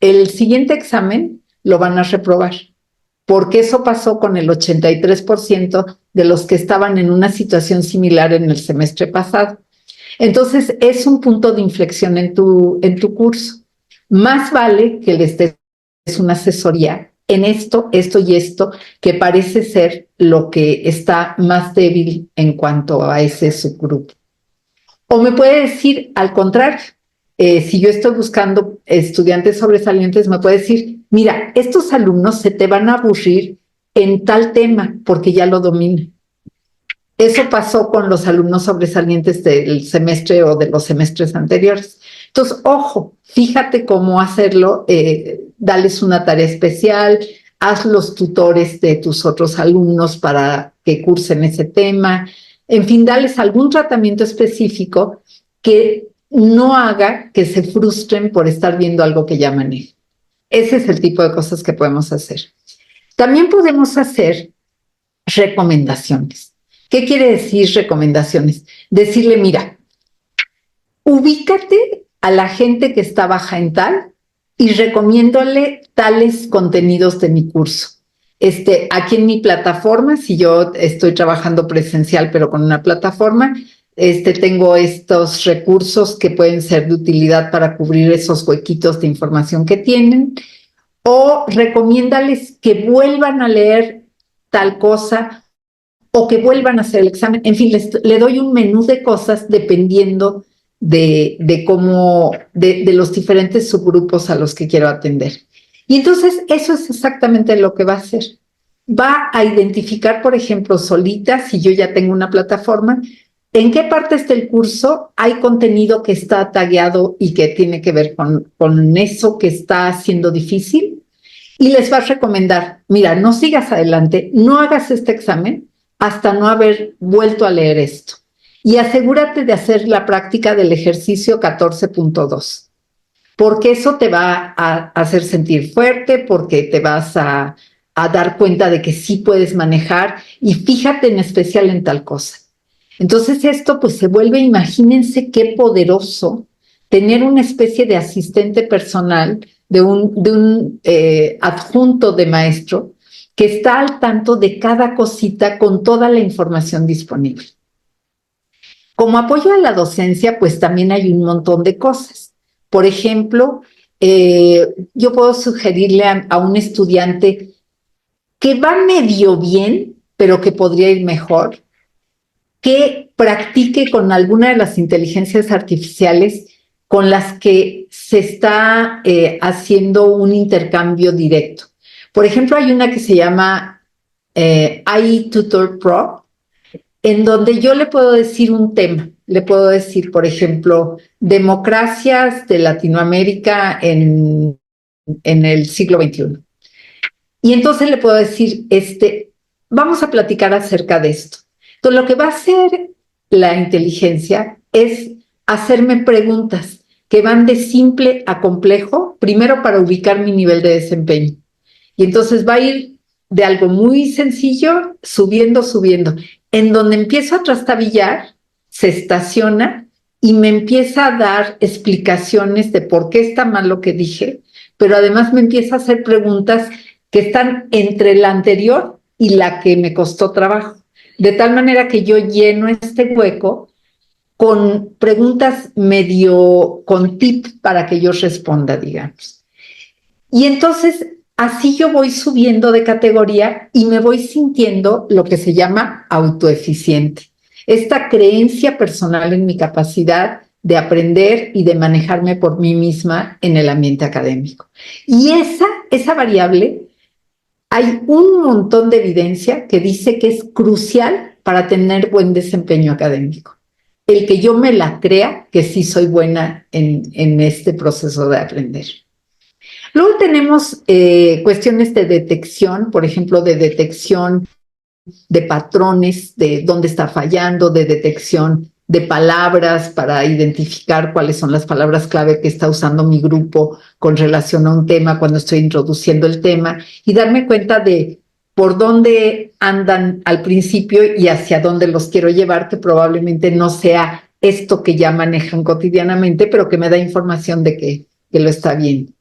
el siguiente examen lo van a reprobar, porque eso pasó con el 83% de los que estaban en una situación similar en el semestre pasado. Entonces, es un punto de inflexión en tu curso. Más vale que les des una asesoría en esto y esto, que parece ser lo que está más débil en cuanto a ese subgrupo. O me puede decir, al contrario, si yo estoy buscando estudiantes sobresalientes, me puede decir, mira, estos alumnos se te van a aburrir en tal tema porque ya lo dominan. Eso pasó con los alumnos sobresalientes del semestre o de los semestres anteriores. Entonces, ojo, fíjate cómo hacerlo, dales una tarea especial, haz los tutores de tus otros alumnos para que cursen ese tema, en fin, dales algún tratamiento específico que no haga que se frustren por estar viendo algo que ya manejan. Ese es el tipo de cosas que podemos hacer. También podemos hacer recomendaciones. ¿Qué quiere decir recomendaciones? Decirle, mira, ubícate a la gente que está baja en tal y recomiéndole tales contenidos de mi curso. Aquí en mi plataforma, si yo estoy trabajando presencial pero con una plataforma, tengo estos recursos que pueden ser de utilidad para cubrir esos huequitos de información que tienen, o recomiéndales que vuelvan a leer tal cosa o que vuelvan a hacer el examen. En fin, le doy un menú de cosas dependiendo de cómo, de los diferentes subgrupos a los que quiero atender. Y entonces eso es exactamente lo que va a hacer. Va a identificar, por ejemplo, solita, si yo ya tengo una plataforma, en qué partes del curso hay contenido que está tagueado y que tiene que ver con eso que está siendo difícil, y les va a recomendar, mira, no sigas adelante, no hagas este examen hasta no haber vuelto a leer esto. Y asegúrate de hacer la práctica del ejercicio 14.2, porque eso te va a hacer sentir fuerte, porque te vas a dar cuenta de que sí puedes manejar, y fíjate en especial en tal cosa. Entonces esto pues se vuelve, imagínense qué poderoso tener una especie de asistente personal, de un adjunto de maestro que está al tanto de cada cosita con toda la información disponible. Como apoyo a la docencia, pues también hay un montón de cosas. Por ejemplo, yo puedo sugerirle a un estudiante que va medio bien, pero que podría ir mejor, que practique con alguna de las inteligencias artificiales con las que se está haciendo un intercambio directo. Por ejemplo, hay una que se llama AI Tutor Pro, en donde yo le puedo decir un tema. Le puedo decir, por ejemplo, democracias de Latinoamérica en el siglo XXI. Y entonces le puedo decir, vamos a platicar acerca de esto. Entonces, lo que va a hacer la inteligencia es hacerme preguntas que van de simple a complejo, primero para ubicar mi nivel de desempeño. Y entonces va a ir de algo muy sencillo, subiendo, en donde empiezo a trastabillar, se estaciona y me empieza a dar explicaciones de por qué está mal lo que dije, pero además me empieza a hacer preguntas que están entre la anterior y la que me costó trabajo. De tal manera que yo lleno este hueco con preguntas medio con tip para que yo responda, digamos. Y entonces así yo voy subiendo de categoría y me voy sintiendo lo que se llama autoeficiente. Esta creencia personal en mi capacidad de aprender y de manejarme por mí misma en el ambiente académico. Y esa variable, hay un montón de evidencia que dice que es crucial para tener buen desempeño académico. El que yo me la crea que sí soy buena en este proceso de aprender. Luego tenemos cuestiones de detección, por ejemplo, de detección de patrones, de dónde está fallando, de detección de palabras para identificar cuáles son las palabras clave que está usando mi grupo con relación a un tema cuando estoy introduciendo el tema, y darme cuenta de por dónde andan al principio y hacia dónde los quiero llevar, que probablemente no sea esto que ya manejan cotidianamente, pero que me da información de que lo está viendo.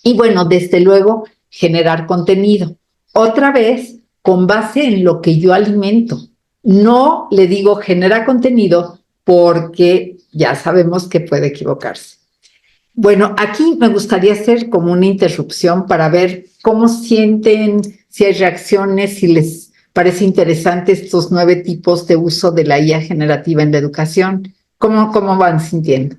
Y bueno, desde luego, generar contenido. Otra vez, con base en lo que yo alimento. No le digo genera contenido porque ya sabemos que puede equivocarse. Bueno, aquí me gustaría hacer como una interrupción para ver cómo sienten, si hay reacciones, si les parece interesante estos 9 tipos de uso de la IA generativa en la educación. ¿Cómo van sintiendo?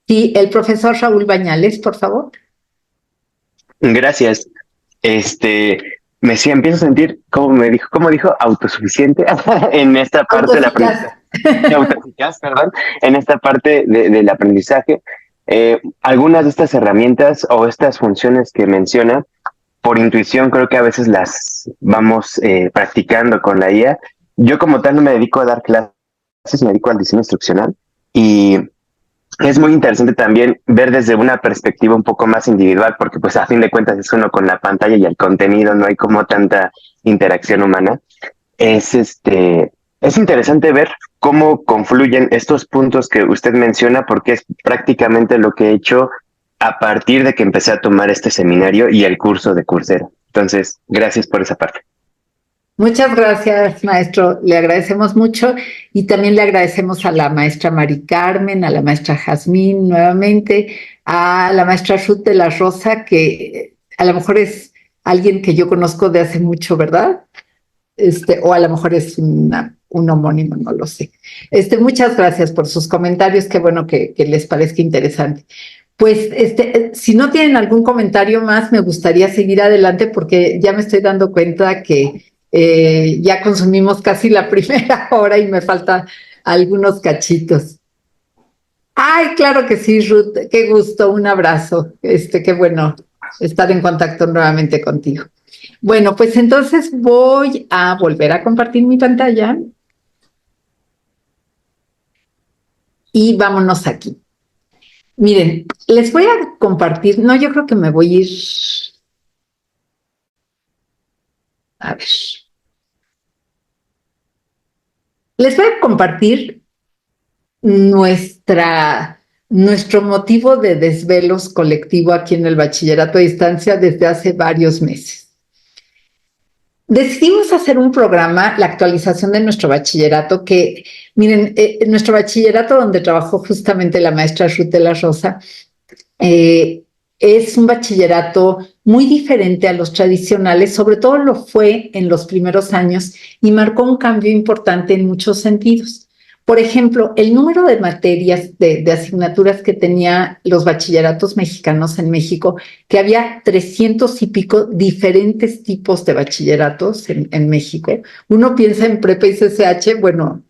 Sí, el profesor Raúl Bañales, por favor. Gracias. Empiezo a sentir, como dijo, autosuficiente en esta parte del aprendizaje. Autoeficaz, perdón, en esta parte del aprendizaje. Algunas de estas herramientas o estas funciones que menciona, por intuición creo que a veces las vamos practicando con la IA. Yo como tal no me dedico a dar clases, me dedico al diseño instruccional y es muy interesante también ver desde una perspectiva un poco más individual, porque pues a fin de cuentas es uno con la pantalla y el contenido, no hay como tanta interacción humana. Es interesante ver cómo confluyen estos puntos que usted menciona, porque es prácticamente lo que he hecho a partir de que empecé a tomar este seminario y el curso de Coursera. Entonces, gracias por esa parte. Muchas gracias, maestro. Le agradecemos mucho y también le agradecemos a la maestra Mari Carmen, a la maestra Jazmín nuevamente, a la maestra Ruth de la Rosa, que a lo mejor es alguien que yo conozco de hace mucho, ¿verdad? O a lo mejor es un homónimo, no lo sé. Muchas gracias por sus comentarios, qué bueno que les parezca interesante. Pues, si no tienen algún comentario más, me gustaría seguir adelante porque ya me estoy dando cuenta que ya consumimos casi la primera hora y me faltan algunos cachitos. Ay, claro que sí, Ruth, qué gusto, un abrazo. Qué bueno estar en contacto nuevamente contigo. Bueno, pues entonces voy a volver a compartir mi pantalla y vámonos aquí. Miren, les voy a compartir, no, yo creo que me voy a ir, a ver, les voy a compartir nuestro motivo de desvelos colectivo aquí en el bachillerato a distancia desde hace varios meses. Decidimos hacer un programa, la actualización de nuestro bachillerato, que, miren, nuestro bachillerato donde trabajó justamente la maestra Ruth de la Rosa, es un bachillerato muy diferente a los tradicionales, sobre todo lo fue en los primeros años y marcó un cambio importante en muchos sentidos. Por ejemplo, el número de materias, de asignaturas que tenía los bachilleratos mexicanos en México, que había 300 y pico diferentes tipos de bachilleratos en México. Uno piensa en prepa y CCH, bueno,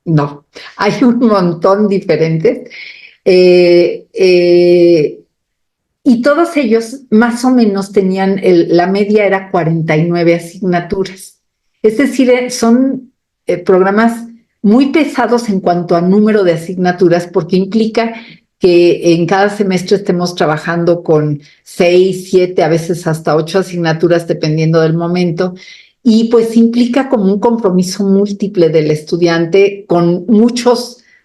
no, hay un montón diferentes. Y todos ellos más o menos tenían, la media era 49 asignaturas. Es decir, son programas muy pesados en cuanto a número de asignaturas, porque implica que en cada semestre estemos trabajando con 6, 7, a veces hasta 8 asignaturas, dependiendo del momento, y pues implica como un compromiso múltiple del estudiante con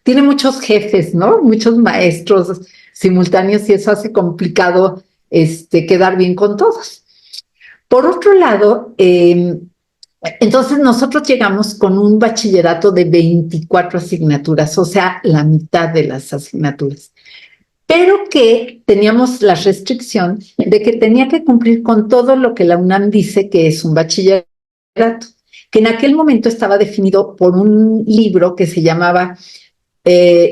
tiene muchos jefes, ¿no? Muchos maestros simultáneos y eso hace complicado quedar bien con todos. Por otro lado, entonces nosotros llegamos con un bachillerato de 24 asignaturas, o sea, la mitad de las asignaturas, pero que teníamos la restricción de que tenía que cumplir con todo lo que la UNAM dice que es un bachillerato, que en aquel momento estaba definido por un libro que se llamaba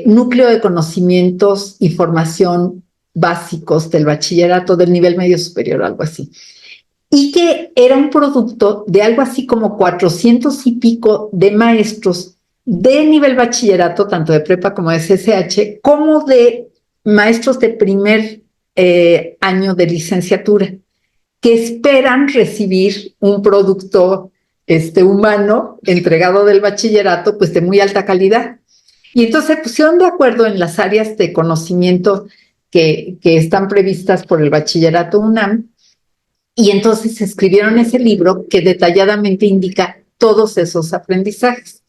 Núcleo de Conocimientos y Formación Básicos del Bachillerato del Nivel Medio Superior, algo así. Y que era un producto de algo así como 400 y pico de maestros de nivel bachillerato, tanto de prepa como de CCH, como de maestros de primer año de licenciatura, que esperan recibir un producto humano entregado del bachillerato, pues de muy alta calidad. Y entonces se pusieron de acuerdo en las áreas de conocimiento que están previstas por el bachillerato UNAM, y entonces escribieron ese libro que detalladamente indica todos esos aprendizajes.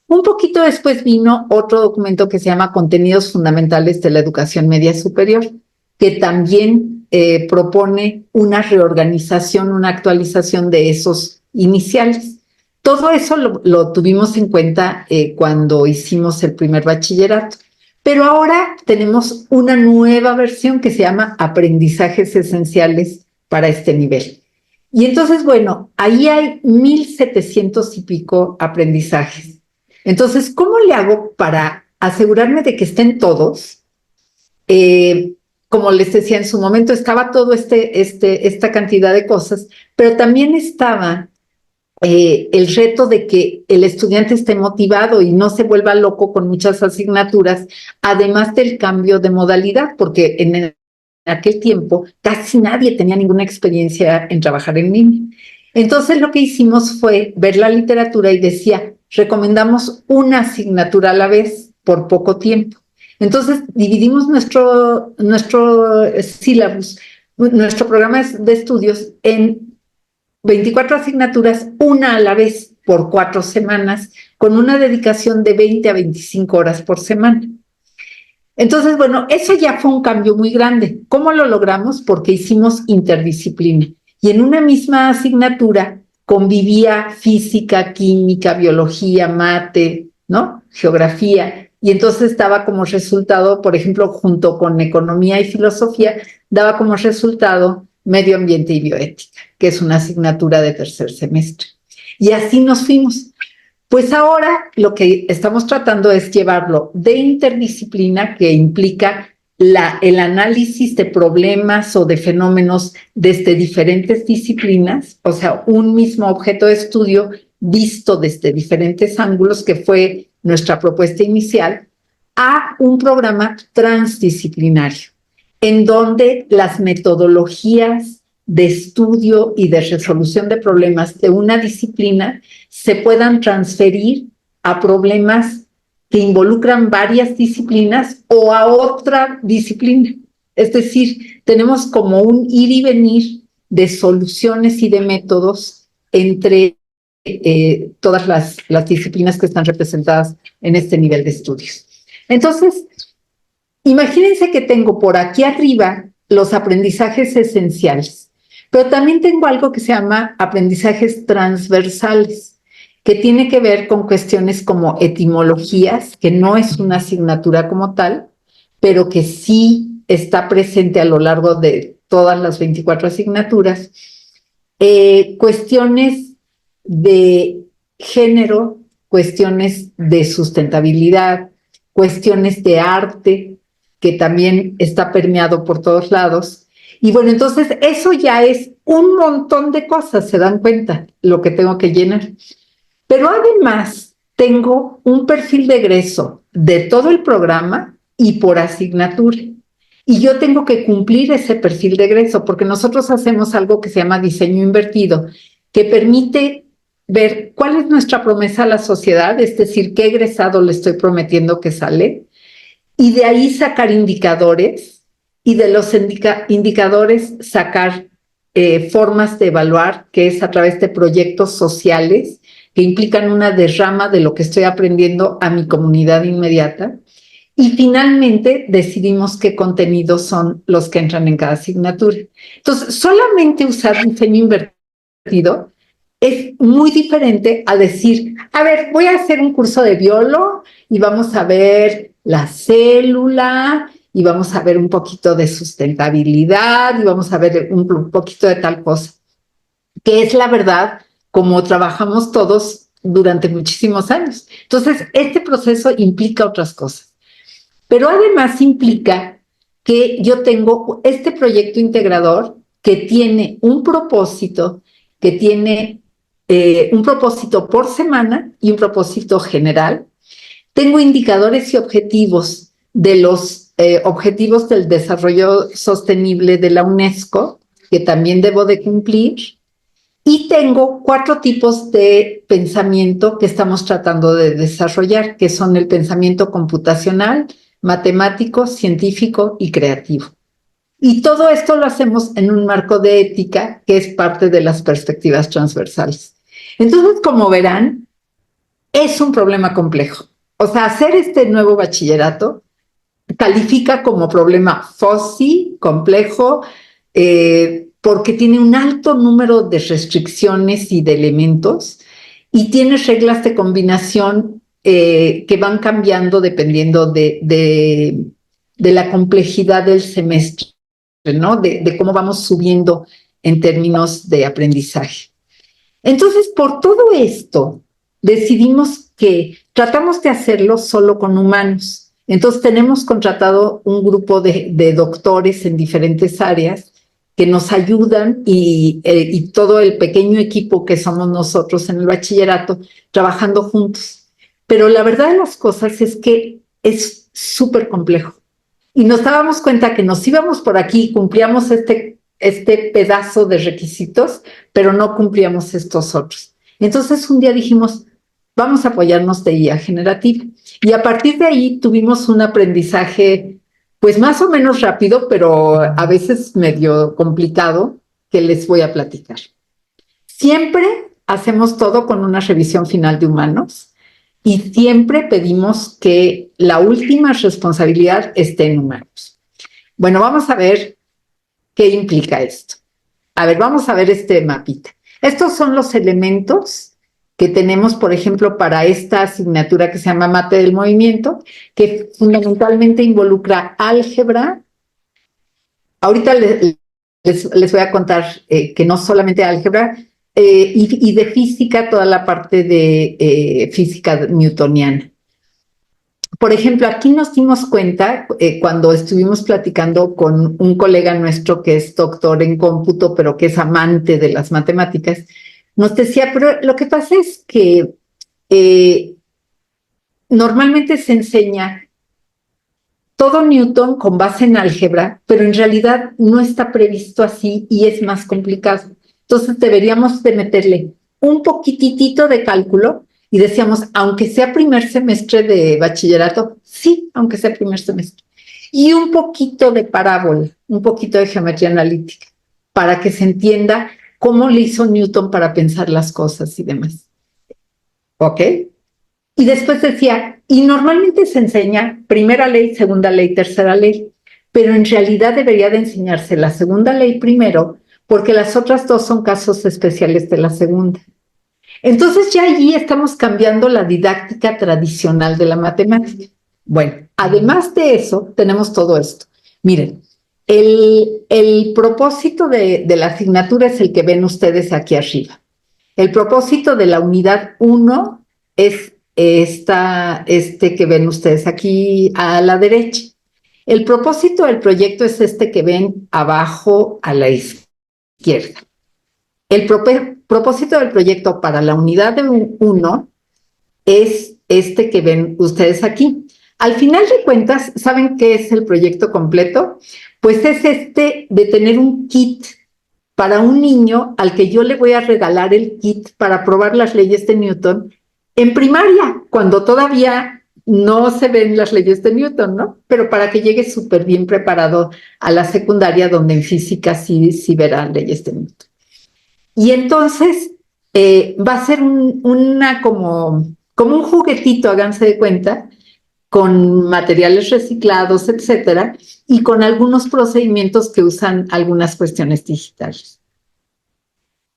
Un poquito después vino otro documento que se llama Contenidos Fundamentales de la Educación Media Superior, que también propone una reorganización, una actualización de esos iniciales. Todo eso lo tuvimos en cuenta cuando hicimos el primer bachillerato. Pero ahora tenemos una nueva versión que se llama Aprendizajes Esenciales para este nivel. Y entonces, bueno, ahí hay 1,700 y pico aprendizajes. Entonces, ¿cómo le hago para asegurarme de que estén todos? Como les decía, en su momento estaba todo esta cantidad de cosas, pero también estaba el reto de que el estudiante esté motivado y no se vuelva loco con muchas asignaturas, además del cambio de modalidad, porque en aquel tiempo casi nadie tenía ninguna experiencia en trabajar en línea. Entonces lo que hicimos fue ver la literatura y decía, recomendamos una asignatura a la vez por poco tiempo. Entonces dividimos nuestro sílabus, nuestro programa de estudios en 24 asignaturas, una a la vez por 4 semanas, con una dedicación de 20 a 25 horas por semana. Entonces, bueno, eso ya fue un cambio muy grande. ¿Cómo lo logramos? Porque hicimos interdisciplina. Y en una misma asignatura convivía física, química, biología, mate, ¿no? Geografía. Y entonces daba como resultado, por ejemplo, junto con economía y filosofía, daba como resultado medio ambiente y bioética, que es una asignatura de tercer semestre. Y así nos fuimos. Pues ahora lo que estamos tratando es llevarlo de interdisciplina, que implica el análisis de problemas o de fenómenos desde diferentes disciplinas, o sea, un mismo objeto de estudio visto desde diferentes ángulos, que fue nuestra propuesta inicial, a un programa transdisciplinario, en donde las metodologías de estudio y de resolución de problemas de una disciplina se puedan transferir a problemas que involucran varias disciplinas o a otra disciplina. Es decir, tenemos como un ir y venir de soluciones y de métodos entre todas las disciplinas que están representadas en este nivel de estudios. Entonces, imagínense que tengo por aquí arriba los aprendizajes esenciales, pero también tengo algo que se llama aprendizajes transversales, que tiene que ver con cuestiones como etimologías, que no es una asignatura como tal, pero que sí está presente a lo largo de todas las 24 asignaturas, cuestiones de género, cuestiones de sustentabilidad, cuestiones de arte, que también está permeado por todos lados. Y bueno, entonces eso ya es un montón de cosas, se dan cuenta, lo que tengo que llenar. Pero además tengo un perfil de egreso de todo el programa y por asignatura. Y yo tengo que cumplir ese perfil de egreso, porque nosotros hacemos algo que se llama diseño invertido, que permite ver cuál es nuestra promesa a la sociedad, es decir, qué egresado le estoy prometiendo que sale, y de ahí sacar indicadores, y de los indicadores sacar formas de evaluar, que es a través de proyectos sociales que implican una derrama de lo que estoy aprendiendo a mi comunidad inmediata. Y finalmente decidimos qué contenidos son los que entran en cada asignatura. Entonces, solamente usar diseño invertido es muy diferente a decir, a ver, voy a hacer un curso de biolo y vamos a ver la célula y vamos a ver un poquito de sustentabilidad y vamos a ver un poquito de tal cosa, que es la verdad como trabajamos todos durante muchísimos años. Entonces, este proceso implica otras cosas, pero además implica que yo tengo este proyecto integrador que tiene un propósito, que tiene un propósito por semana y un propósito general. Tengo indicadores y objetivos de los objetivos del desarrollo sostenible de la UNESCO, que también debo de cumplir. Y tengo 4 tipos de pensamiento que estamos tratando de desarrollar, que son el pensamiento computacional, matemático, científico y creativo. Y todo esto lo hacemos en un marco de ética que es parte de las perspectivas transversales. Entonces, como verán, es un problema complejo. O sea, hacer este nuevo bachillerato califica como problema FOSI, complejo, porque tiene un alto número de restricciones y de elementos y tiene reglas de combinación que van cambiando dependiendo de la complejidad del semestre, ¿no? De cómo vamos subiendo en términos de aprendizaje. Entonces, por todo esto, decidimos que tratamos de hacerlo solo con humanos. Entonces, tenemos contratado un grupo de doctores en diferentes áreas que nos ayudan y todo el pequeño equipo que somos nosotros en el bachillerato trabajando juntos. Pero la verdad de las cosas es que es súper complejo. Y nos dábamos cuenta que nos íbamos por aquí y cumplíamos este pedazo de requisitos, pero no cumplíamos estos otros. Entonces un día dijimos, vamos a apoyarnos de IA generativa. Y a partir de ahí tuvimos un aprendizaje, pues más o menos rápido, pero a veces medio complicado, que les voy a platicar. Siempre hacemos todo con una revisión final de humanos y siempre pedimos que la última responsabilidad esté en humanos. Bueno, vamos a ver qué implica esto. A ver, vamos a ver este mapita. Estos son los elementos que tenemos, por ejemplo, para esta asignatura que se llama Mate del Movimiento, que fundamentalmente involucra álgebra. Ahorita les voy a contar que no solamente álgebra, y de física, toda la parte de física newtoniana. Por ejemplo, aquí nos dimos cuenta cuando estuvimos platicando con un colega nuestro que es doctor en cómputo, pero que es amante de las matemáticas, nos decía, pero lo que pasa es que normalmente se enseña todo Newton con base en álgebra, pero en realidad no está previsto así y es más complicado. Entonces deberíamos de meterle un poquitito de cálculo y decíamos, aunque sea primer semestre de bachillerato, sí, aunque sea primer semestre. Y un poquito de parábola, un poquito de geometría analítica, para que se entienda cómo le hizo Newton para pensar las cosas y demás. ¿Ok? Y después decía, y normalmente se enseña primera ley, segunda ley, tercera ley, pero en realidad debería de enseñarse la segunda ley primero, porque las otras dos son casos especiales de la segunda. Entonces ya allí estamos cambiando la didáctica tradicional de la matemática. Bueno, además de eso, tenemos todo esto. Miren, el propósito de la asignatura es el que ven ustedes aquí arriba. El propósito de la unidad 1 es este que ven ustedes aquí a la derecha. El propósito del proyecto es este que ven abajo a la izquierda. El propósito del proyecto para la unidad de 1 es este que ven ustedes aquí. Al final de cuentas, ¿saben qué es el proyecto completo? Pues es este de tener un kit para un niño al que yo le voy a regalar el kit para probar las leyes de Newton en primaria, cuando todavía no se ven las leyes de Newton, ¿no? Pero para que llegue súper bien preparado a la secundaria, donde en física sí verán leyes de Newton. Y entonces va a ser como un juguetito, háganse de cuenta, con materiales reciclados, etcétera, y con algunos procedimientos que usan algunas cuestiones digitales.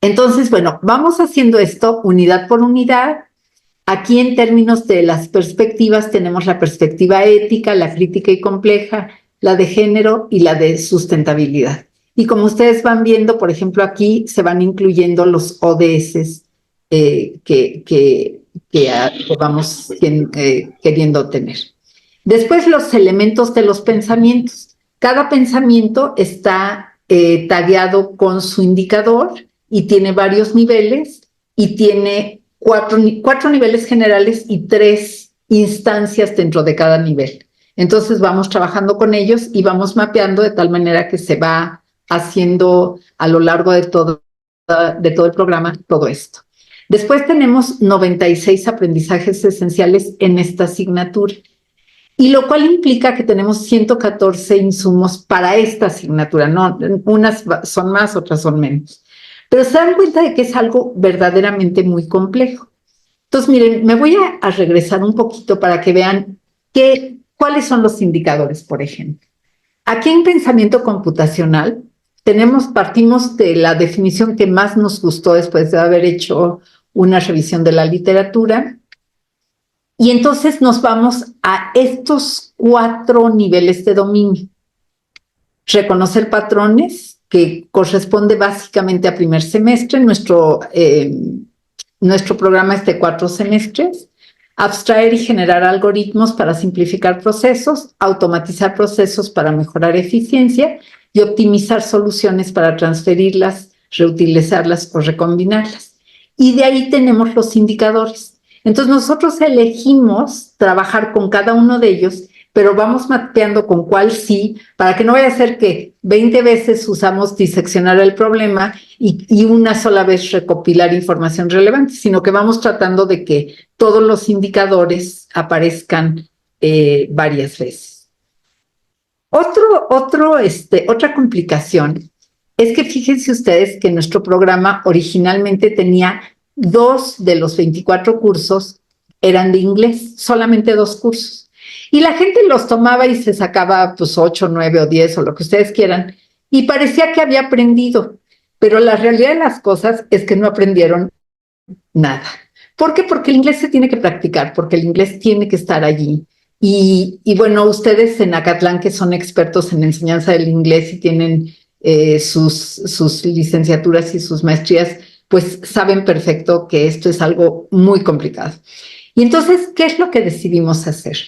Entonces, bueno, vamos haciendo esto unidad por unidad. Aquí en términos de las perspectivas tenemos la perspectiva ética, la crítica y compleja, la de género y la de sustentabilidad. Y como ustedes van viendo, por ejemplo, aquí se van incluyendo los ODS que vamos queriendo tener. Después, los elementos de los pensamientos. Cada pensamiento está tagueado con su indicador y tiene varios niveles y tiene cuatro niveles generales y 3 instancias dentro de cada nivel. Entonces vamos trabajando con ellos y vamos mapeando de tal manera que se va haciendo a lo largo de todo el programa todo esto. Después tenemos 96 aprendizajes esenciales en esta asignatura, y lo cual implica que tenemos 114 insumos para esta asignatura. No, unas son más, otras son menos. Pero se dan cuenta de que es algo verdaderamente muy complejo. Entonces, miren, me voy a regresar un poquito para que vean cuáles son los indicadores, por ejemplo. Aquí en pensamiento computacional partimos de la definición que más nos gustó después de haber hecho una revisión de la literatura, y entonces nos vamos a estos 4 niveles de dominio. Reconocer patrones, que corresponde básicamente a primer semestre. Nuestro programa es de 4 semestres. Abstraer y generar algoritmos para simplificar procesos, automatizar procesos para mejorar eficiencia y optimizar soluciones para transferirlas, reutilizarlas o recombinarlas. Y de ahí tenemos los indicadores. Entonces nosotros elegimos trabajar con cada uno de ellos pero vamos mapeando con cuál sí, para que no vaya a ser que 20 veces usamos diseccionar el problema y una sola vez recopilar información relevante, sino que vamos tratando de que todos los indicadores aparezcan varias veces. Otra complicación es que fíjense ustedes que nuestro programa originalmente tenía 2 de los 24 cursos eran de inglés, solamente 2 cursos. Y la gente los tomaba y se sacaba pues 8, 9 o 10 o lo que ustedes quieran, y parecía que había aprendido, pero la realidad de las cosas es que no aprendieron nada. ¿Por qué? Porque el inglés se tiene que practicar, porque el inglés tiene que estar allí. Y bueno, ustedes en Acatlán, que son expertos en enseñanza del inglés y tienen sus licenciaturas y sus maestrías, pues saben perfecto que esto es algo muy complicado. Y entonces, ¿qué es lo que decidimos hacer?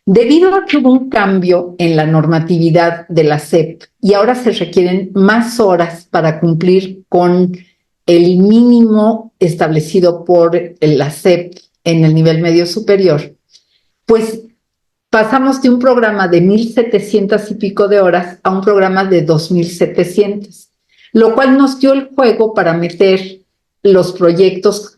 Debido a que hubo un cambio en la normatividad de la SEP y ahora se requieren más horas para cumplir con el mínimo establecido por la SEP en el nivel medio superior, pues pasamos de un programa de 1,700 y pico de horas a un programa de 2,700, lo cual nos dio el juego para meter los proyectos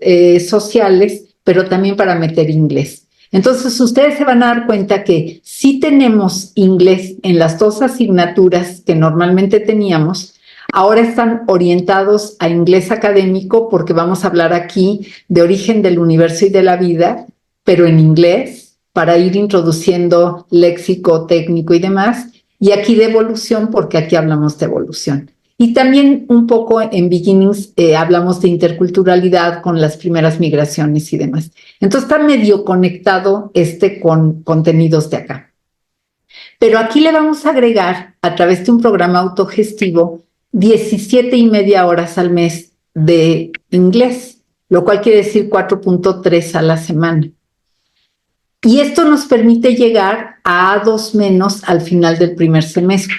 sociales, pero también para meter inglés. Entonces, ustedes se van a dar cuenta que sí tenemos inglés en las 2 asignaturas que normalmente teníamos. Ahora están orientados a inglés académico porque vamos a hablar aquí de origen del universo y de la vida, pero en inglés, para ir introduciendo léxico, técnico y demás. Y aquí de evolución, porque aquí hablamos de evolución. Y también un poco en Beginnings hablamos de interculturalidad con las primeras migraciones y demás. Entonces está medio conectado con contenidos de acá. Pero aquí le vamos a agregar, a través de un programa autogestivo, 17,5 horas al mes de inglés, lo cual quiere decir 4,3 a la semana. Y esto nos permite llegar a A2 menos al final del primer semestre.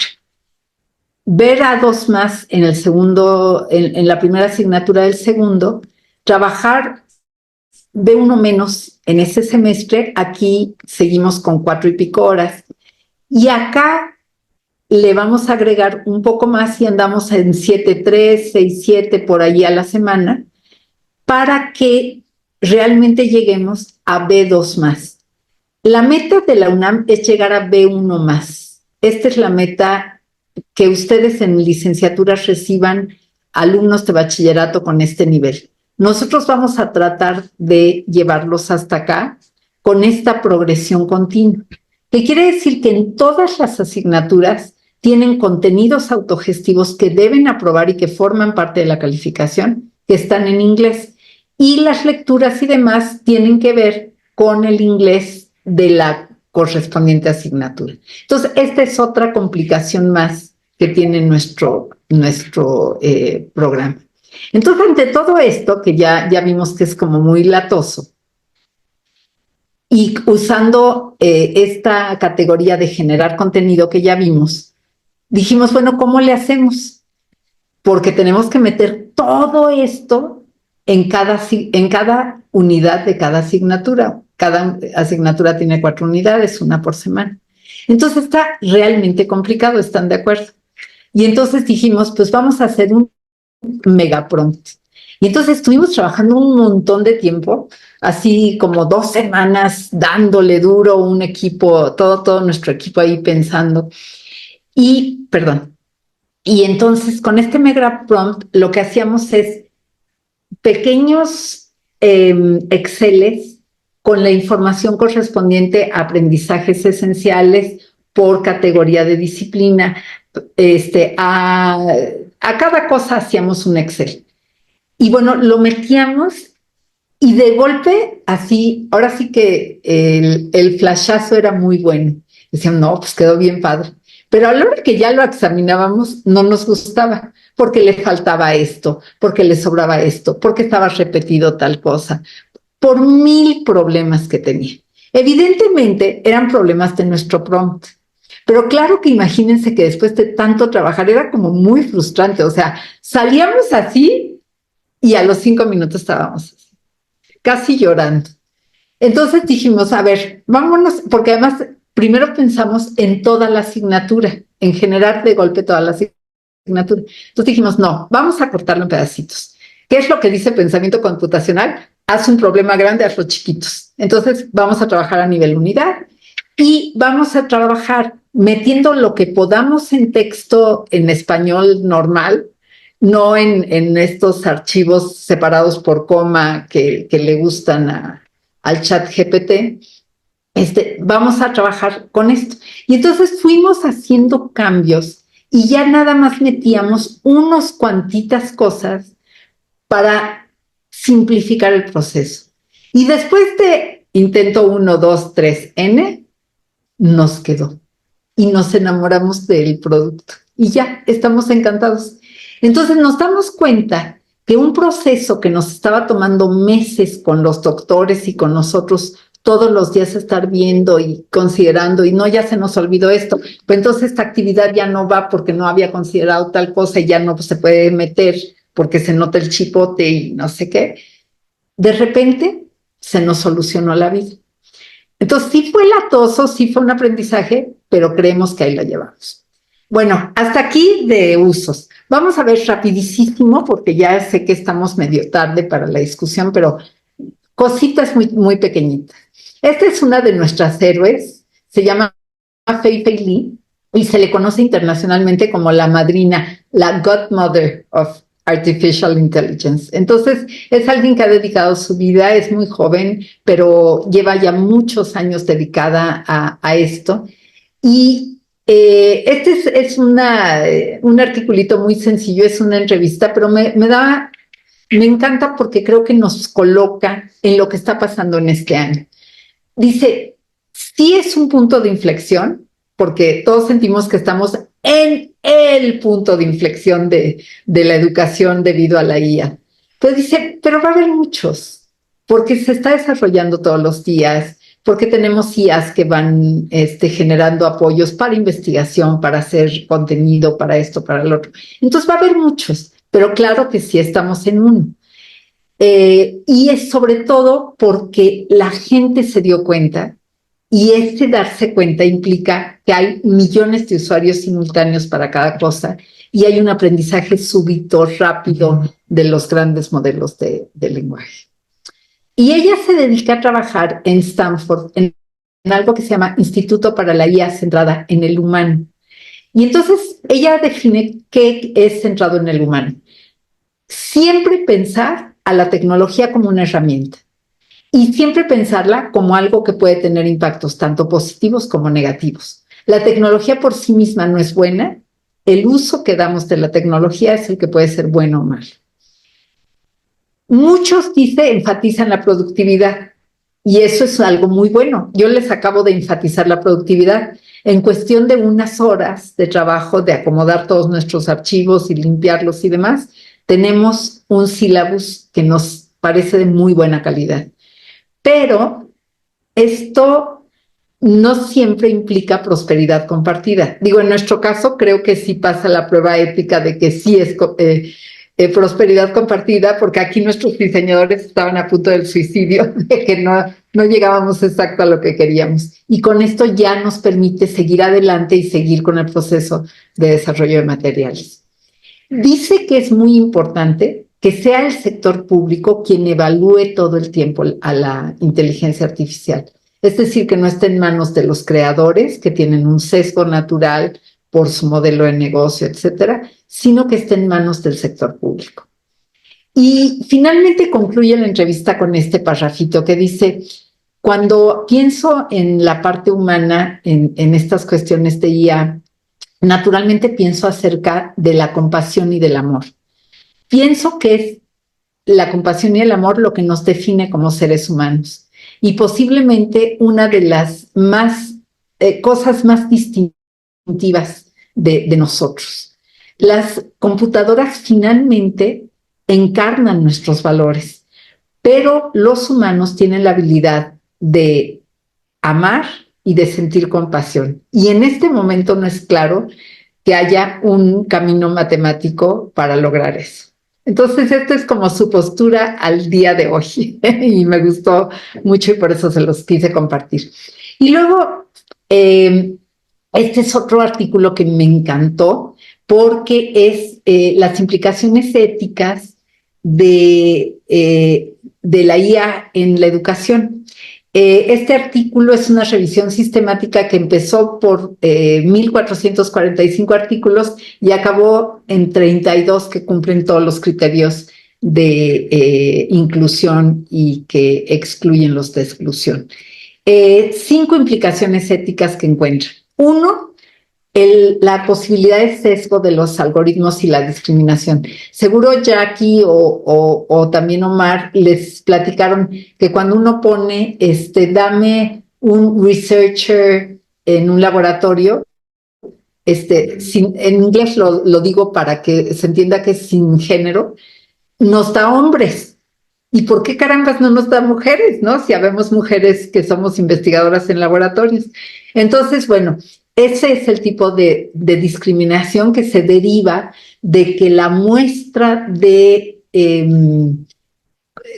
Ver A2 más en el segundo, en la primera asignatura del segundo, trabajar B1 menos en ese semestre, aquí seguimos con 4 y pico horas, y acá le vamos a agregar un poco más y andamos en 7,3, 6,7 por ahí a la semana, para que realmente lleguemos a B2 más. La meta de la UNAM es llegar a B1 más. Esta es la meta, que ustedes en licenciaturas reciban alumnos de bachillerato con este nivel. Nosotros vamos a tratar de llevarlos hasta acá con esta progresión continua, que quiere decir que en todas las asignaturas tienen contenidos autogestivos que deben aprobar y que forman parte de la calificación, que están en inglés. Y las lecturas y demás tienen que ver con el inglés de la correspondiente asignatura. Entonces, esta es otra complicación más que tiene nuestro programa. Entonces, ante todo esto, que ya vimos que es como muy latoso, y usando esta categoría de generar contenido que ya vimos, dijimos, bueno, ¿cómo le hacemos? Porque tenemos que meter todo esto en cada unidad de cada asignatura. Cada asignatura tiene 4 unidades, 1 por semana. Entonces está realmente complicado, ¿están de acuerdo? Y entonces dijimos, pues vamos a hacer un mega prompt. Y entonces estuvimos trabajando un montón de tiempo, así como 2 semanas dándole duro, un equipo, todo nuestro equipo ahí pensando. Y entonces con este mega prompt lo que hacíamos es pequeños Exceles con la información correspondiente a aprendizajes esenciales por categoría de disciplina. A cada cosa hacíamos un Excel. Y bueno, lo metíamos y de golpe, así, ahora sí que el flashazo era muy bueno. Decían, no, pues quedó bien padre. Pero a la hora que ya lo examinábamos, no nos gustaba, porque le faltaba esto, porque le sobraba esto, porque estaba repetido tal cosa, por 1000 problemas que tenía. Evidentemente eran problemas de nuestro prompt, pero claro que imagínense que después de tanto trabajar era como muy frustrante, o sea, salíamos así y a los 5 minutos estábamos así, casi llorando. Entonces dijimos, a ver, vámonos, porque además primero pensamos en toda la asignatura, en generar de golpe toda la asignatura. Entonces dijimos, no, vamos a cortarlo en pedacitos. ¿Qué es lo que dice pensamiento computacional? Haz un problema grande, hazlo chiquitos. Entonces vamos a trabajar a nivel unidad y vamos a trabajar metiendo lo que podamos en texto en español normal, no en estos archivos separados por coma que le gustan al chat GPT. Vamos a trabajar con esto. Y entonces fuimos haciendo cambios y ya nada más metíamos unos cuantitas cosas para simplificar el proceso. Y después de intento 1, 2, 3, N, nos quedó. Y nos enamoramos del producto. Y ya, estamos encantados. Entonces nos damos cuenta que un proceso que nos estaba tomando meses con los doctores y con nosotros todos los días estar viendo y considerando, y no, ya se nos olvidó esto, pues entonces esta actividad ya no va porque no había considerado tal cosa y ya no se puede meter porque se nota el chipote y no sé qué. De repente se nos solucionó la vida. Entonces sí fue latoso, sí fue un aprendizaje, pero creemos que ahí la llevamos. Bueno, hasta aquí de usos. Vamos a ver rapidísimo, porque ya sé que estamos medio tarde para la discusión, pero cositas muy, muy pequeñitas. Esta es una de nuestras héroes, se llama Fei Fei Li, y se le conoce internacionalmente como la madrina, la godmother of Artificial Intelligence. Entonces, es alguien que ha dedicado su vida, es muy joven, pero lleva ya muchos años dedicada a esto. Y este es un articulito muy sencillo, es una entrevista, pero me encanta porque creo que nos coloca en lo que está pasando en este año. Dice, sí es un punto de inflexión, porque todos sentimos que estamos en el punto de inflexión de la educación debido a la IA. Pero dice, pero va a haber muchos, porque se está desarrollando todos los días, porque tenemos IAs que van generando apoyos para investigación, para hacer contenido, para esto, para lo otro. Entonces va a haber muchos, pero claro que sí estamos en uno. Y es sobre todo porque la gente se dio cuenta, y darse cuenta implica que hay millones de usuarios simultáneos para cada cosa y hay un aprendizaje súbito, rápido de los grandes modelos de lenguaje. Y ella se dedica a trabajar en Stanford en algo que se llama Instituto para la IA centrada en el humano. Y entonces ella define qué es centrado en el humano. Siempre pensar a la tecnología como una herramienta y siempre pensarla como algo que puede tener impactos tanto positivos como negativos. La tecnología por sí misma no es buena, el uso que damos de la tecnología es el que puede ser bueno o malo. Muchos, enfatizan la productividad y eso es algo muy bueno. Yo les acabo de enfatizar la productividad. En cuestión de unas horas de trabajo, de acomodar todos nuestros archivos y limpiarlos y demás, tenemos un sílabus que nos parece de muy buena calidad. Pero esto no siempre implica prosperidad compartida. Digo, en nuestro caso creo que sí pasa la prueba ética de que sí es prosperidad compartida, porque aquí nuestros diseñadores estaban a punto del suicidio, de que no llegábamos exacto a lo que queríamos. Y con esto ya nos permite seguir adelante y seguir con el proceso de desarrollo de materiales. Dice que es muy importante que sea el sector público quien evalúe todo el tiempo a la inteligencia artificial. Es decir, que no esté en manos de los creadores, que tienen un sesgo natural por su modelo de negocio, etcétera, sino que esté en manos del sector público. Y finalmente concluye la entrevista con este parrafito que dice, cuando pienso en la parte humana, en estas cuestiones de IA, naturalmente pienso acerca de la compasión y del amor. Pienso que es la compasión y el amor lo que nos define como seres humanos y posiblemente una de las cosas más distintivas de nosotros. Las computadoras finalmente encarnan nuestros valores, pero los humanos tienen la habilidad de amar y de sentir compasión. Y en este momento no es claro que haya un camino matemático para lograr eso. Entonces, esta es como su postura al día de hoy y me gustó mucho y por eso se los quise compartir. Y luego, Este es otro artículo que me encantó porque es las implicaciones éticas de la IA en la educación. Este artículo es una revisión sistemática que empezó por 1.445 artículos y acabó en 32 que cumplen todos los criterios de inclusión y que excluyen los de exclusión. 5 implicaciones éticas que encuentran. 1, la posibilidad de sesgo de los algoritmos y la discriminación. Seguro Jackie o también Omar les platicaron que cuando uno pone, dame un researcher en un laboratorio, en inglés lo digo para que se entienda que es sin género, nos da hombres. ¿Y por qué carambas no nos da mujeres, no? Si habemos mujeres que somos investigadoras en laboratorios. Entonces, bueno, ese es el tipo de discriminación que se deriva de que la muestra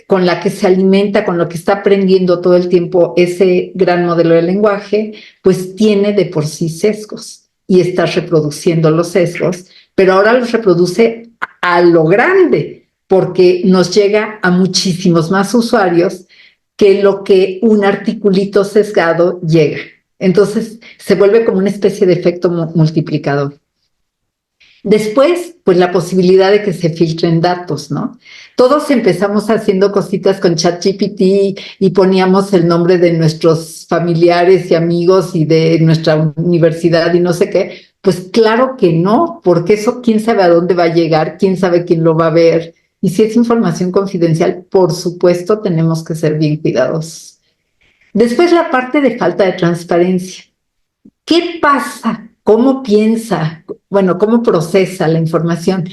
con la que se alimenta, con lo que está aprendiendo todo el tiempo ese gran modelo de lenguaje, pues tiene de por sí sesgos y está reproduciendo los sesgos, pero ahora los reproduce a lo grande, porque nos llega a muchísimos más usuarios que lo que un articulito sesgado llega. Entonces se vuelve como una especie de efecto multiplicador. Después, pues la posibilidad de que se filtren datos, ¿no? Todos empezamos haciendo cositas con ChatGPT y poníamos el nombre de nuestros familiares y amigos y de nuestra universidad y no sé qué. Pues claro que no, porque eso quién sabe a dónde va a llegar, quién sabe quién lo va a ver. Y si es información confidencial, por supuesto tenemos que ser bien cuidadosos. Después la parte de falta de transparencia. ¿Qué pasa? ¿Cómo piensa? Bueno, ¿cómo procesa la información?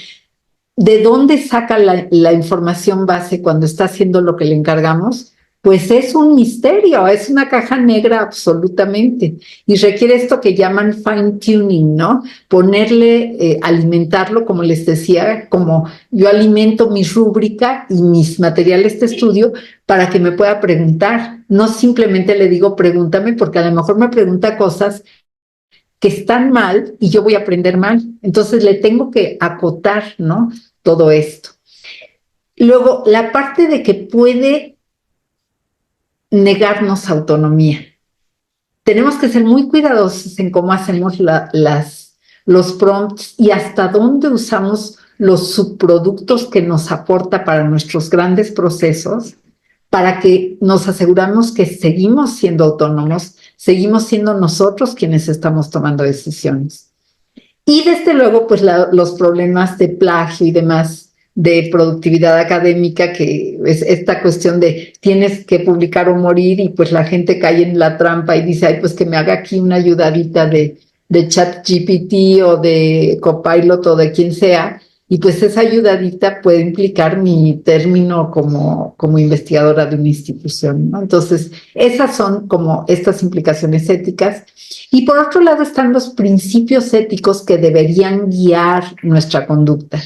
¿De dónde saca la información base cuando está haciendo lo que le encargamos? Pues es un misterio, es una caja negra absolutamente. Y requiere esto que llaman fine tuning, ¿no? Ponerle, alimentarlo, como les decía, como yo alimento mi rúbrica y mis materiales de estudio para que me pueda preguntar. No simplemente le digo pregúntame, porque a lo mejor me pregunta cosas que están mal y yo voy a aprender mal. Entonces le tengo que acotar, ¿no? Todo esto. Luego, la parte de que puede negarnos autonomía. Tenemos que ser muy cuidadosos en cómo hacemos los prompts y hasta dónde usamos los subproductos que nos aporta para nuestros grandes procesos, para que nos aseguramos que seguimos siendo autónomos, seguimos siendo nosotros quienes estamos tomando decisiones. Y desde luego, pues los problemas de plagio y demás de productividad académica, que es esta cuestión de tienes que publicar o morir, y pues la gente cae en la trampa y dice, ay, pues que me haga aquí una ayudadita de ChatGPT o de Copilot o de quien sea, y pues esa ayudadita puede implicar mi término como investigadora de una institución, ¿no? Entonces, esas son como estas implicaciones éticas. Y por otro lado están los principios éticos que deberían guiar nuestra conducta.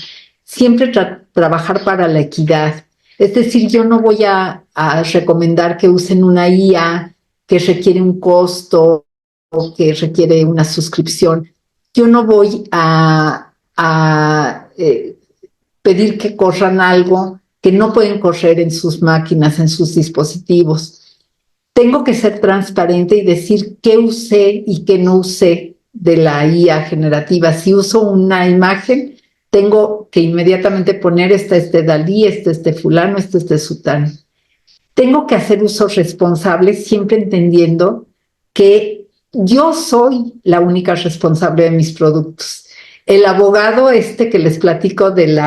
Siempre trabajar para la equidad. Es decir, yo no voy a recomendar que usen una IA que requiere un costo o que requiere una suscripción. Yo no voy a pedir que corran algo que no pueden correr en sus máquinas, en sus dispositivos. Tengo que ser transparente y decir qué usé y qué no usé de la IA generativa. Si uso una imagen, tengo que inmediatamente poner esta es de Dalí, este es de fulano, este es de sutano. Tengo que hacer uso responsable, siempre entendiendo que yo soy la única responsable de mis productos. El abogado que les platico del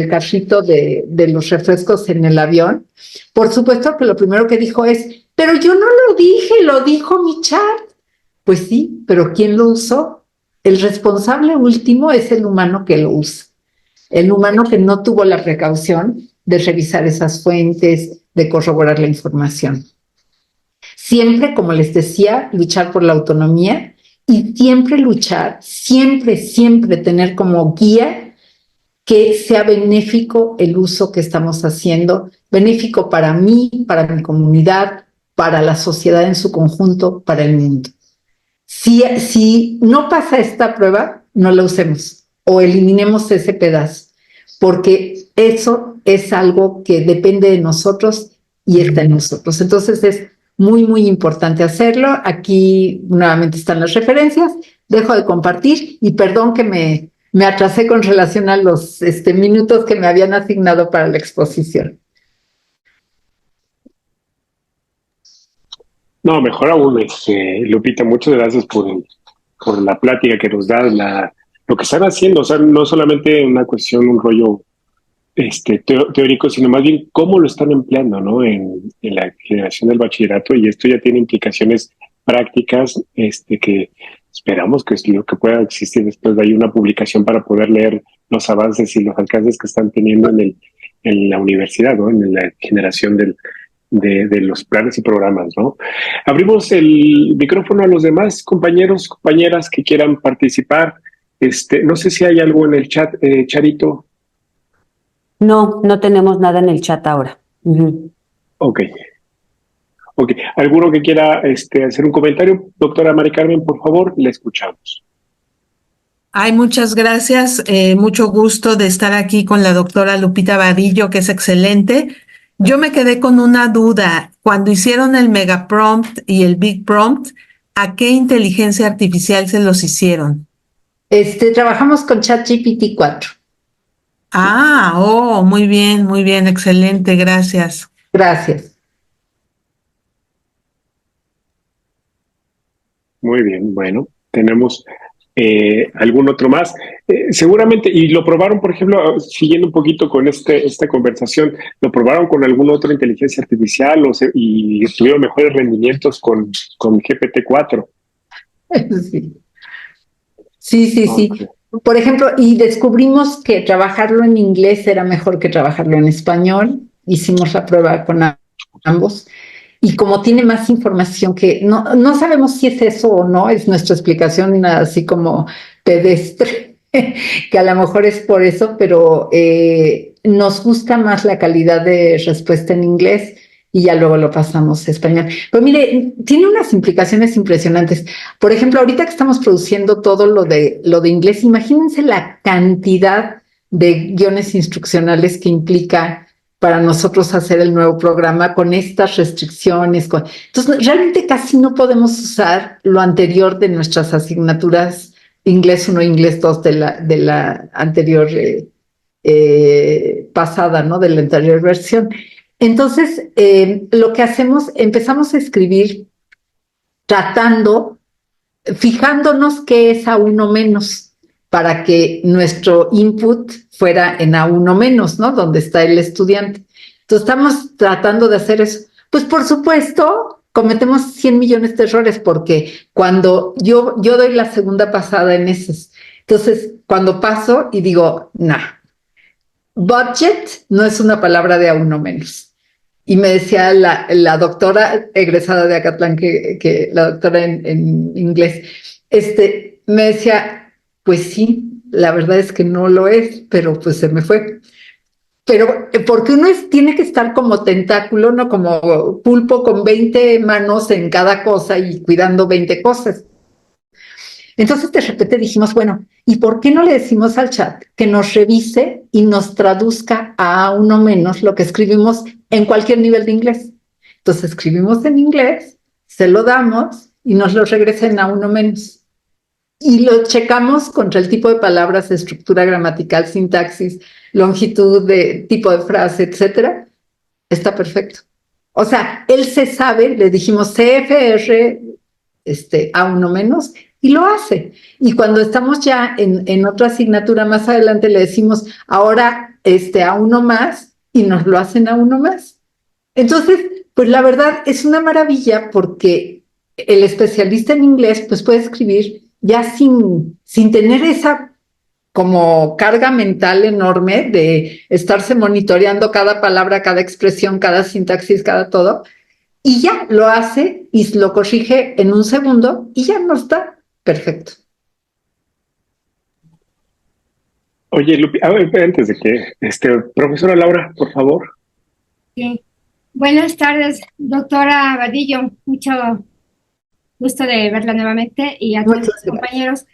carrito de los refrescos en el avión, por supuesto que lo primero que dijo es, pero yo no lo dije, lo dijo mi chat. Pues sí, pero ¿quién lo usó? El responsable último es el humano que lo usa. El humano que no tuvo la precaución de revisar esas fuentes, de corroborar la información. Siempre, como les decía, luchar por la autonomía y siempre luchar, siempre tener como guía que sea benéfico el uso que estamos haciendo, benéfico para mí, para mi comunidad, para la sociedad en su conjunto, para el mundo. Si no pasa esta prueba, no la usemos o eliminemos ese pedazo, porque eso es algo que depende de nosotros y está en nosotros. Entonces es muy, muy importante hacerlo. Aquí nuevamente están las referencias. Dejo de compartir y perdón que me atrasé con relación a los minutos que me habían asignado para la exposición. No, mejor aún, Lupita, muchas gracias por la plática que nos das, lo que están haciendo, o sea, no solamente una cuestión, un rollo teórico, sino más bien cómo lo están empleando, ¿no? En la generación del bachillerato, y esto ya tiene implicaciones prácticas, que esperamos que es lo que pueda existir después de ahí una publicación para poder leer los avances y los alcances que están teniendo en la universidad, ¿no? En la generación de los planes y programas, ¿no? Abrimos el micrófono a los demás compañeros, compañeras que quieran participar. No sé si hay algo en el chat, Charito. No, no tenemos nada en el chat ahora. Ok. ¿Alguno que quiera hacer un comentario? Doctora Mari Carmen, por favor, le escuchamos. Ay, muchas gracias. Mucho gusto de estar aquí con la doctora Lupita Vadillo, que es excelente. Yo me quedé con una duda. Cuando hicieron el Mega Prompt y el Big Prompt, ¿a qué inteligencia artificial se los hicieron? Trabajamos con ChatGPT 4. Muy bien, excelente, gracias. Gracias. Muy bien, bueno, tenemos algún otro más. Seguramente, y lo probaron, por ejemplo, siguiendo un poquito con esta conversación, ¿lo probaron con alguna otra inteligencia artificial y tuvieron mejores rendimientos con GPT-4? Sí. Okay. Por ejemplo, y descubrimos que trabajarlo en inglés era mejor que trabajarlo en español. Hicimos la prueba con ambos. Y como tiene más información que no sabemos si es eso o no, es nuestra explicación así como pedestre, que a lo mejor es por eso, pero nos gusta más la calidad de respuesta en inglés y ya luego lo pasamos a español. Pero mire, tiene unas implicaciones impresionantes. Por ejemplo, ahorita que estamos produciendo todo lo de inglés, imagínense la cantidad de guiones instruccionales que implica para nosotros hacer el nuevo programa con estas restricciones. Entonces, realmente casi no podemos usar lo anterior de nuestras asignaturas inglés 1 e inglés 2 de la anterior pasada, ¿no? De la anterior versión. Entonces, lo que hacemos, empezamos a escribir fijándonos qué es A1 menos, para que nuestro input fuera en A1 menos, ¿no? Donde está el estudiante. Entonces, estamos tratando de hacer eso. Pues, por supuesto, cometemos 100 millones de errores, porque cuando yo doy la segunda pasada en esos, entonces, cuando paso y digo, budget no es una palabra de A1 menos. Y me decía la doctora egresada de Acatlán, que la doctora en inglés, me decía, pues sí, la verdad es que no lo es, pero pues se me fue. Pero porque uno tiene que estar como tentáculo, no como pulpo con 20 manos en cada cosa y cuidando 20 cosas. Entonces de repente dijimos, bueno, ¿y por qué no le decimos al chat que nos revise y nos traduzca a uno menos lo que escribimos en cualquier nivel de inglés? Entonces escribimos en inglés, se lo damos y nos lo regresen a uno menos. Y lo checamos contra el tipo de palabras, estructura gramatical, sintaxis, longitud de tipo de frase, etcétera. Está perfecto. O sea, él se sabe, le dijimos CFR, A1 menos, y lo hace. Y cuando estamos ya en otra asignatura más adelante, le decimos ahora A1 más, y nos lo hacen A1 más. Entonces, pues la verdad es una maravilla, porque el especialista en inglés pues puede escribir ya sin tener esa como carga mental enorme de estarse monitoreando cada palabra, cada expresión, cada sintaxis, cada todo, y ya lo hace y lo corrige en un segundo y ya no está perfecto. Oye, Lupi, antes de que, profesora Laura, por favor. Sí. Buenas tardes, doctora Vadillo. gusto de verla nuevamente y a todos los compañeros.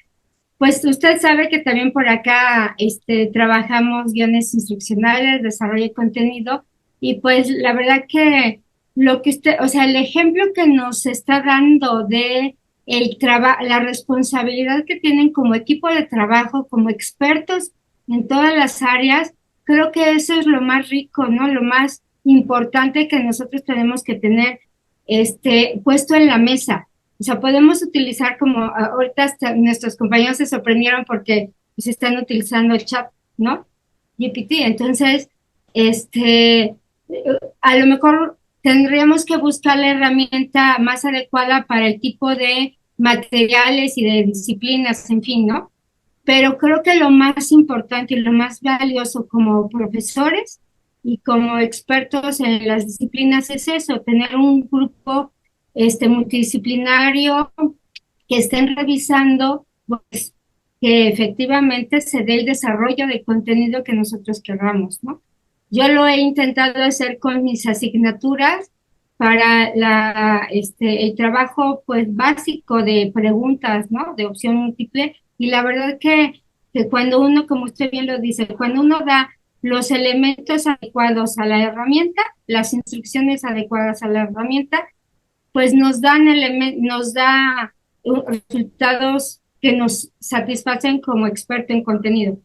Pues usted sabe que también por acá trabajamos guiones instruccionales, desarrollo de contenido, y pues la verdad que lo que usted, o sea, el ejemplo que nos está dando de la responsabilidad que tienen como equipo de trabajo, como expertos en todas las áreas, creo que eso es lo más rico, ¿no? Lo más importante que nosotros tenemos que tener puesto en la mesa. O sea, podemos utilizar como ahorita nuestros compañeros se sorprendieron porque pues, están utilizando el chat, ¿no? GPT. Entonces, a lo mejor tendríamos que buscar la herramienta más adecuada para el tipo de materiales y de disciplinas, en fin, ¿no? Pero creo que lo más importante y lo más valioso como profesores y como expertos en las disciplinas es eso, tener un grupo multidisciplinario que estén revisando pues, que efectivamente se dé el desarrollo de contenido que nosotros queramos, ¿no? Yo lo he intentado hacer con mis asignaturas para el trabajo pues básico de preguntas, ¿no? De opción múltiple, y la verdad que cuando uno, como usted bien lo dice, cuando uno da los elementos adecuados a la herramienta, las instrucciones adecuadas a la herramienta, pues nos da resultados que nos satisfacen como experto en contenido.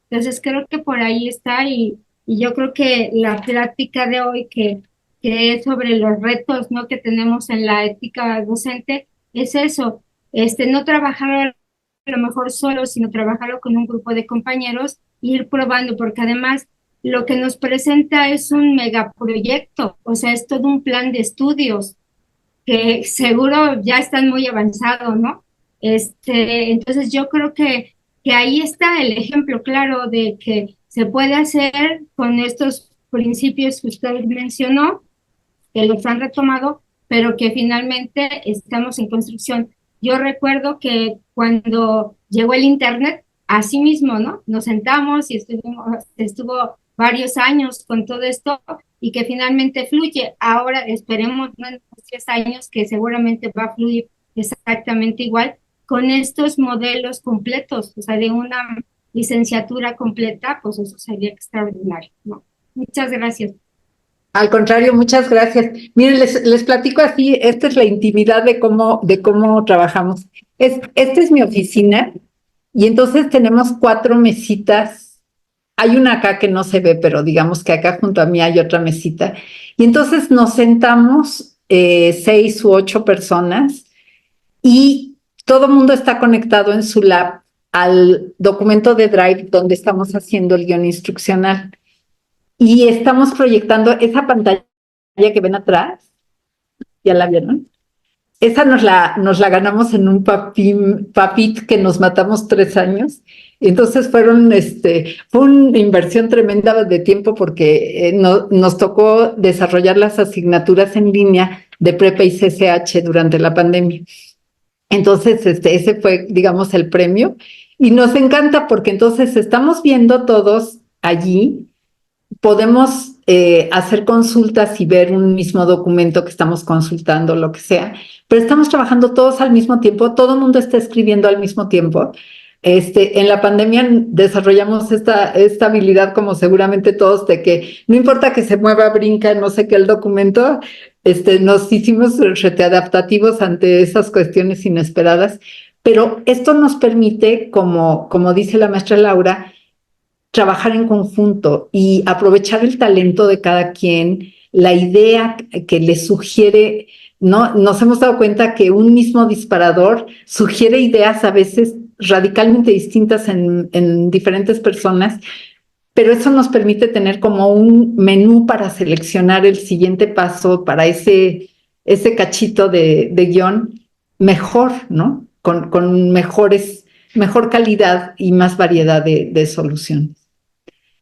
Entonces creo que por ahí está y yo creo que la plática de hoy que es sobre los retos, ¿no? que tenemos en la ética docente es eso, no trabajar a lo mejor solo, sino trabajarlo con un grupo de compañeros e ir probando, porque además lo que nos presenta es un megaproyecto, o sea, es todo un plan de estudios que seguro ya están muy avanzados, ¿no? Entonces yo creo que ahí está el ejemplo claro de que se puede hacer con estos principios que usted mencionó, que los han retomado, pero que finalmente estamos en construcción. Yo recuerdo que cuando llegó el Internet, así mismo, ¿no? Nos sentamos y estuvo varios años con todo esto y que finalmente fluye. Ahora esperemos, ¿no? En 3 años que seguramente va a fluir exactamente igual con estos modelos completos, o sea, de una licenciatura completa, pues eso sería extraordinario, ¿no? Muchas gracias. Al contrario, muchas gracias. Miren, les platico así, esta es la intimidad de cómo trabajamos. Esta es mi oficina y entonces tenemos 4 mesitas. Hay una acá que no se ve, pero digamos que acá junto a mí hay otra mesita. Y entonces nos sentamos 6 u 8 personas y todo el mundo está conectado en su lab al documento de Drive donde estamos haciendo el guión instruccional. Y estamos proyectando esa pantalla que ven atrás, ¿ya la vieron? Esa nos la ganamos en un papit que nos matamos 3 años. Entonces fue una inversión tremenda de tiempo porque nos tocó desarrollar las asignaturas en línea de prepa y CCH durante la pandemia. Entonces ese fue, digamos, el premio. Y nos encanta porque entonces estamos viendo todos allí. Podemos hacer consultas y ver un mismo documento que estamos consultando, lo que sea, pero estamos trabajando todos al mismo tiempo, todo el mundo está escribiendo al mismo tiempo. En la pandemia desarrollamos esta habilidad, como seguramente todos, de que no importa que se mueva, brinca, no sé qué el documento, nos hicimos reteadaptativos ante esas cuestiones inesperadas, pero esto nos permite, como dice la maestra Laura, trabajar en conjunto y aprovechar el talento de cada quien, la idea que le sugiere, ¿no? Nos hemos dado cuenta que un mismo disparador sugiere ideas a veces radicalmente distintas en diferentes personas, pero eso nos permite tener como un menú para seleccionar el siguiente paso para ese cachito de guión mejor, ¿no? Con mejor calidad y más variedad de soluciones.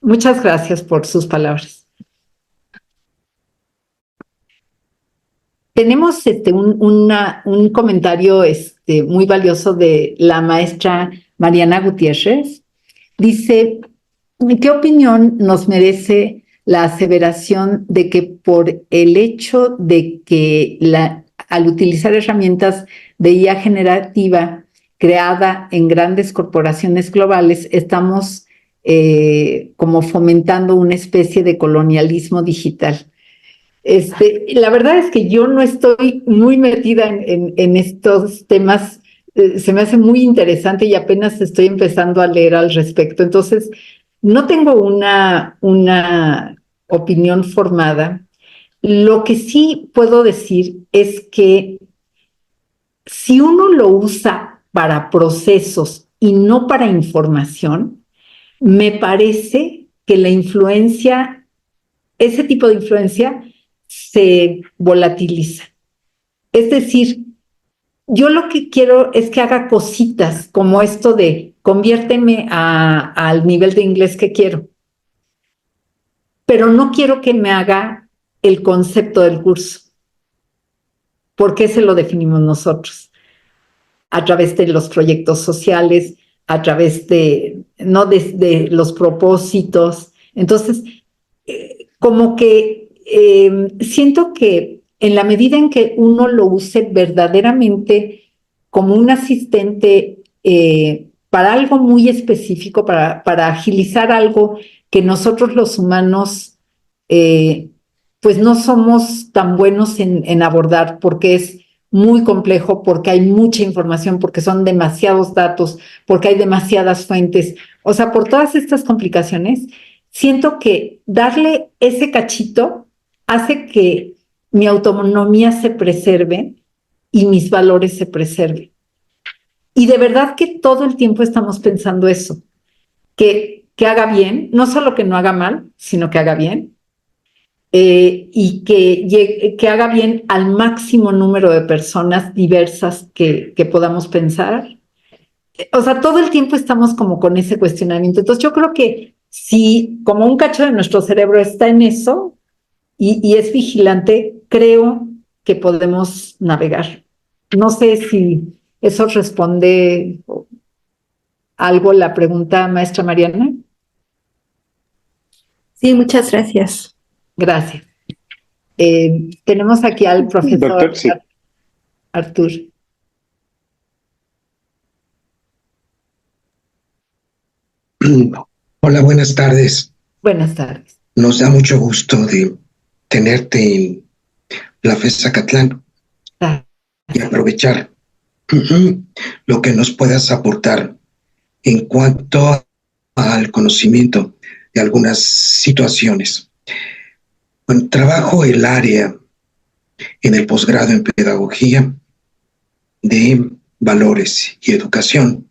Muchas gracias por sus palabras. Tenemos un comentario muy valioso de la maestra Mariana Gutiérrez. Dice, ¿qué opinión nos merece la aseveración de que por el hecho de que al utilizar herramientas de IA generativa creada en grandes corporaciones globales, estamos como fomentando una especie de colonialismo digital. La verdad es que yo no estoy muy metida en estos temas, se me hace muy interesante y apenas estoy empezando a leer al respecto. Entonces, no tengo una opinión formada. Lo que sí puedo decir es que si uno lo usa para procesos y no para información, me parece que la influencia, ese tipo de influencia, se volatiliza. Es decir, yo lo que quiero es que haga cositas como esto de conviérteme al nivel de inglés que quiero, pero no quiero que me haga el concepto del curso, porque ese lo definimos nosotros, a través de los proyectos sociales, a través de los propósitos. Entonces, como que siento que en la medida en que uno lo use verdaderamente como un asistente para algo muy específico, para agilizar algo que nosotros los humanos pues no somos tan buenos en abordar, porque es muy complejo, porque hay mucha información, porque son demasiados datos, porque hay demasiadas fuentes. O sea, por todas estas complicaciones, siento que darle ese cachito hace que mi autonomía se preserve y mis valores se preserven. Y de verdad que todo el tiempo estamos pensando eso, que haga bien, no solo que no haga mal, sino que haga bien, y que haga bien al máximo número de personas diversas que podamos pensar. O sea, todo el tiempo estamos como con ese cuestionamiento. Entonces yo creo que si como un cacho de nuestro cerebro está en eso y es vigilante, creo que podemos navegar. No sé si eso responde algo a la pregunta, maestra Mariana. Sí, muchas gracias. Gracias. Tenemos aquí al profesor Doctor, sí. Artur. Hola, buenas tardes. Buenas tardes. Nos da mucho gusto de tenerte en la FES Zacatlán y aprovechar lo que nos puedas aportar en cuanto al conocimiento de algunas situaciones. Bueno, trabajo el área en el posgrado en pedagogía de valores y educación.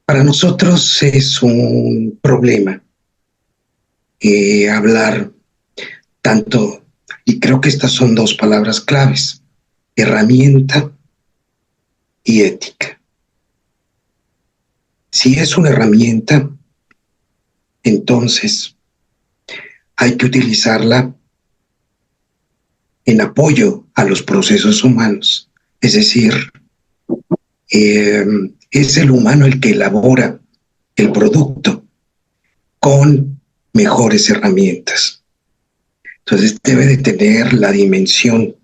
Para nosotros es un problema hablar tanto, y creo que estas son dos palabras claves: herramienta y ética. Si es una herramienta, entonces hay que utilizarla en apoyo a los procesos humanos, es decir, es el humano el que elabora el producto con mejores herramientas. Entonces debe de tener la dimensión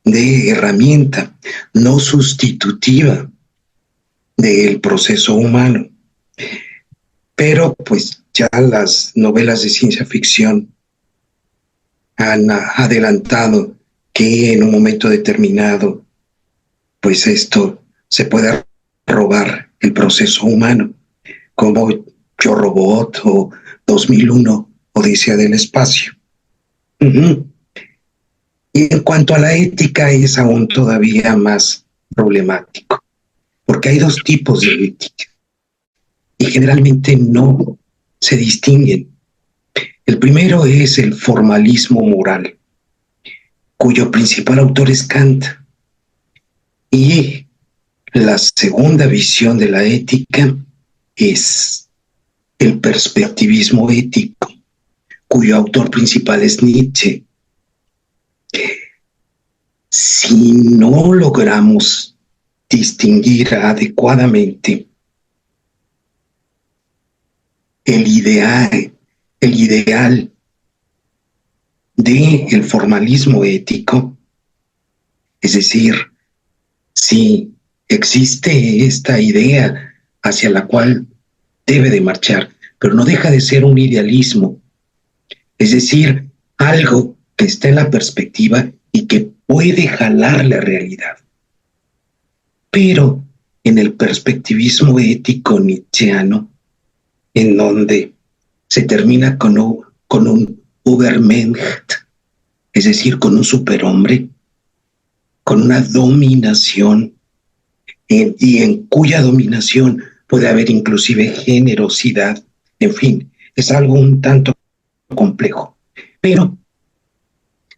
de herramienta, no sustitutiva del proceso humano. Pero pues ya las novelas de ciencia ficción han adelantado que en un momento determinado pues esto se puede robar el proceso humano, como Yo Robot o 2001, Odisea del Espacio. Y en cuanto a la ética, es aún todavía más problemático, porque hay dos tipos de ética y generalmente no se distinguen. El primero es el formalismo moral, cuyo principal autor es Kant, y la segunda visión de la ética es el perspectivismo ético, cuyo autor principal es Nietzsche. Si no logramos distinguir adecuadamente el ideal del formalismo ético, es decir, si existe esta idea hacia la cual debe de marchar, pero no deja de ser un idealismo, es decir, algo que está en la perspectiva y que puede jalar la realidad. Pero en el perspectivismo ético nietzscheano, en donde se termina con un Übermensch, es decir, con un superhombre, con una dominación, y en cuya dominación puede haber inclusive generosidad, en fin, es algo un tanto complejo. Pero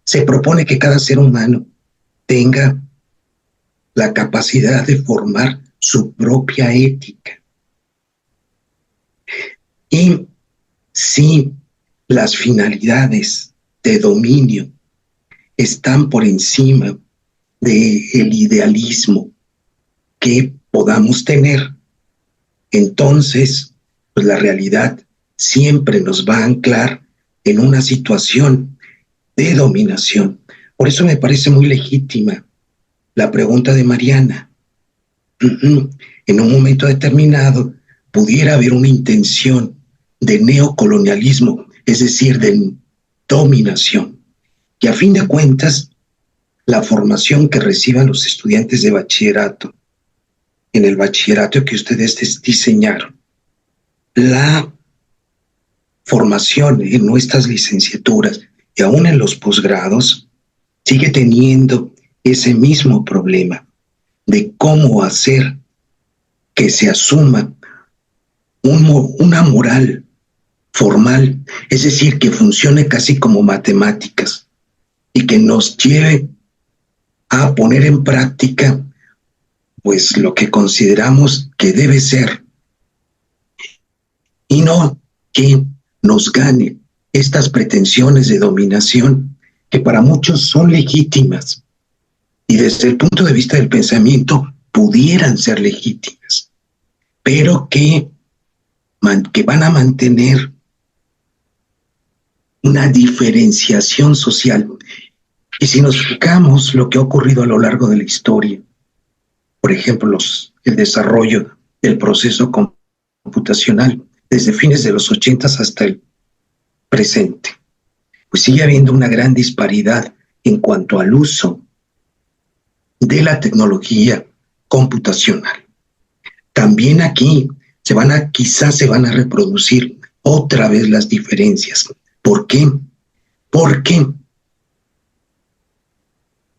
se propone que cada ser humano tenga la capacidad de formar su propia ética. Y si las finalidades de dominio están por encima del idealismo que podamos tener, entonces pues la realidad siempre nos va a anclar en una situación de dominación. Por eso me parece muy legítima la pregunta de Mariana. En un momento determinado pudiera haber una intención de neocolonialismo, es decir, de dominación, que a fin de cuentas la formación que reciban los estudiantes de bachillerato, en el bachillerato que ustedes diseñaron, la formación en nuestras licenciaturas y aún en los posgrados, sigue teniendo ese mismo problema de cómo hacer que se asuma una moral formal, es decir, que funcione casi como matemáticas y que nos lleve a poner en práctica pues lo que consideramos que debe ser, y no que nos gane estas pretensiones de dominación que para muchos son legítimas y desde el punto de vista del pensamiento pudieran ser legítimas, pero que van a mantener una diferenciación social. Y si nos fijamos lo que ha ocurrido a lo largo de la historia, por ejemplo, el desarrollo del proceso computacional desde fines de los 80 hasta el presente, pues sigue habiendo una gran disparidad en cuanto al uso de la tecnología computacional. También aquí quizás se van a reproducir otra vez las diferencias. ¿Por qué? Porque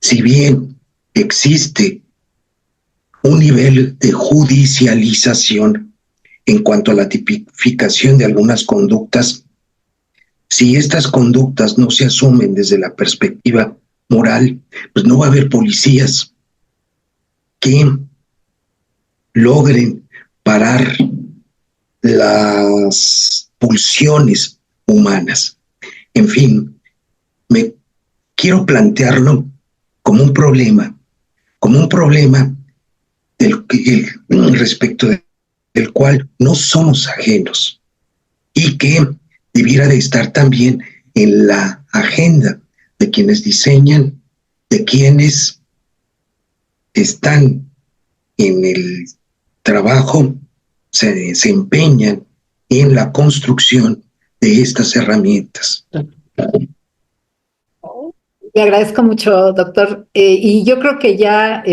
si bien existe un nivel de judicialización en cuanto a la tipificación de algunas conductas, si estas conductas no se asumen desde la perspectiva moral, pues no va a haber policías que logren parar las pulsiones humanas. En fin, me quiero plantearlo como un problema respecto del cual no somos ajenos y que debiera de estar también en la agenda de quienes diseñan, de quienes están en el trabajo, se empeñan en la construcción de estas herramientas. Le agradezco mucho, doctor. Y yo creo que ya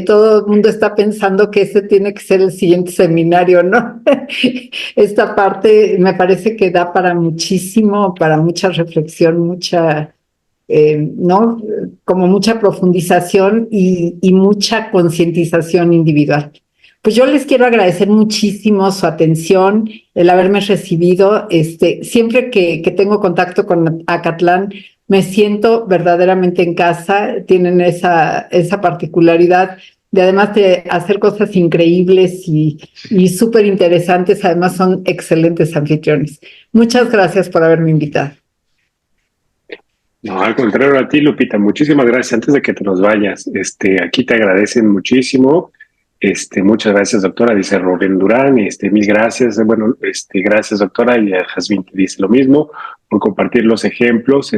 todo el mundo está pensando que ese tiene que ser el siguiente seminario, ¿no? Esta parte me parece que da para muchísimo, para mucha reflexión, mucha, ¿no? Como mucha profundización y mucha concientización individual. Pues yo les quiero agradecer muchísimo su atención, el haberme recibido. Siempre que tengo contacto con Acatlán, me siento verdaderamente en casa. Tienen esa particularidad de además de hacer cosas increíbles y súper interesantes. Además son excelentes anfitriones. Muchas gracias por haberme invitado. No, al contrario a ti, Lupita, muchísimas gracias. Antes de que te nos vayas, aquí te agradecen muchísimo Muchas gracias, doctora, dice Rubén Durán. Mil gracias. Bueno, gracias, doctora, y a Jazmín que dice lo mismo por compartir los ejemplos.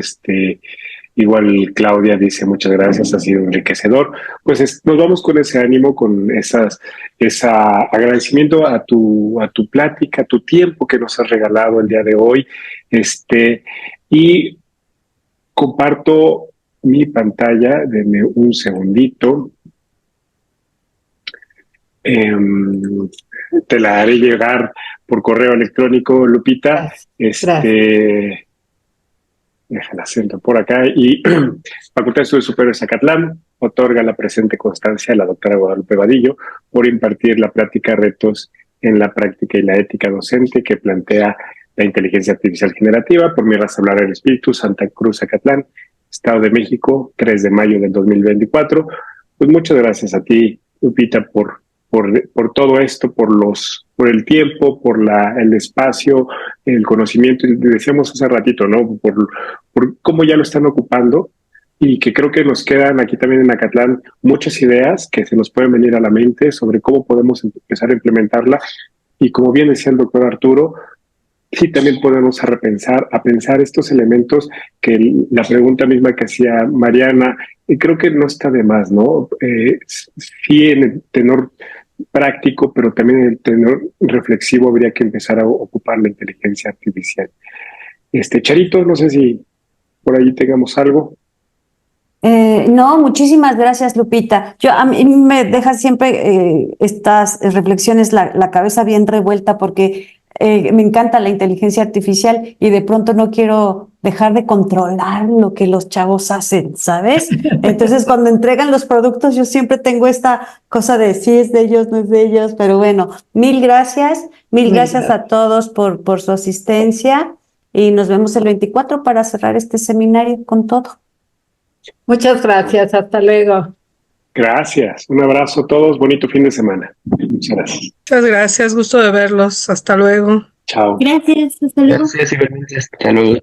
Igual Claudia dice muchas gracias, ha sido enriquecedor. Pues nos vamos con ese ánimo, con esa agradecimiento a tu plática, a tu tiempo que nos has regalado el día de hoy. Y comparto mi pantalla, denme un segundito. Te la haré llegar por correo electrónico, Lupita. Gracias. Déjala acento por acá. Y Facultad de Estudios Superiores Zacatlán otorga la presente constancia a la doctora Guadalupe Vadillo por impartir la plática Retos en la práctica y la ética docente que plantea la inteligencia artificial generativa por Miras Hablar el Espíritu, Santa Cruz, Zacatlán, Estado de México, 3 de mayo del 2024. Pues muchas gracias a ti, Lupita, por todo esto, por el tiempo, por el espacio, el conocimiento, y decíamos hace ratito, ¿no? Por cómo ya lo están ocupando, y que creo que nos quedan aquí también en Acatlán muchas ideas que se nos pueden venir a la mente sobre cómo podemos empezar a implementarla. Y como bien decía el doctor Arturo, sí también podemos a pensar estos elementos que la pregunta misma que hacía Mariana, creo que no está de más, ¿no? Sí, en el tenor práctico, pero también en el tenor reflexivo habría que empezar a ocupar la inteligencia artificial. Charito, no sé si por ahí tengamos algo. No, muchísimas gracias, Lupita. A mí me deja siempre estas reflexiones la cabeza bien revuelta porque me encanta la inteligencia artificial y de pronto no quiero dejar de controlar lo que los chavos hacen, ¿sabes? Entonces, cuando entregan los productos, yo siempre tengo esta cosa de si es de ellos, no es de ellos, pero bueno, mil gracias a todos por su asistencia y nos vemos el 24 para cerrar este seminario con todo. Muchas gracias, hasta luego. Gracias, un abrazo a todos, bonito fin de semana. Muchas gracias. Muchas gracias, gusto de verlos. Hasta luego. Chao. Gracias, hasta luego. Gracias, igualmente. Hasta luego.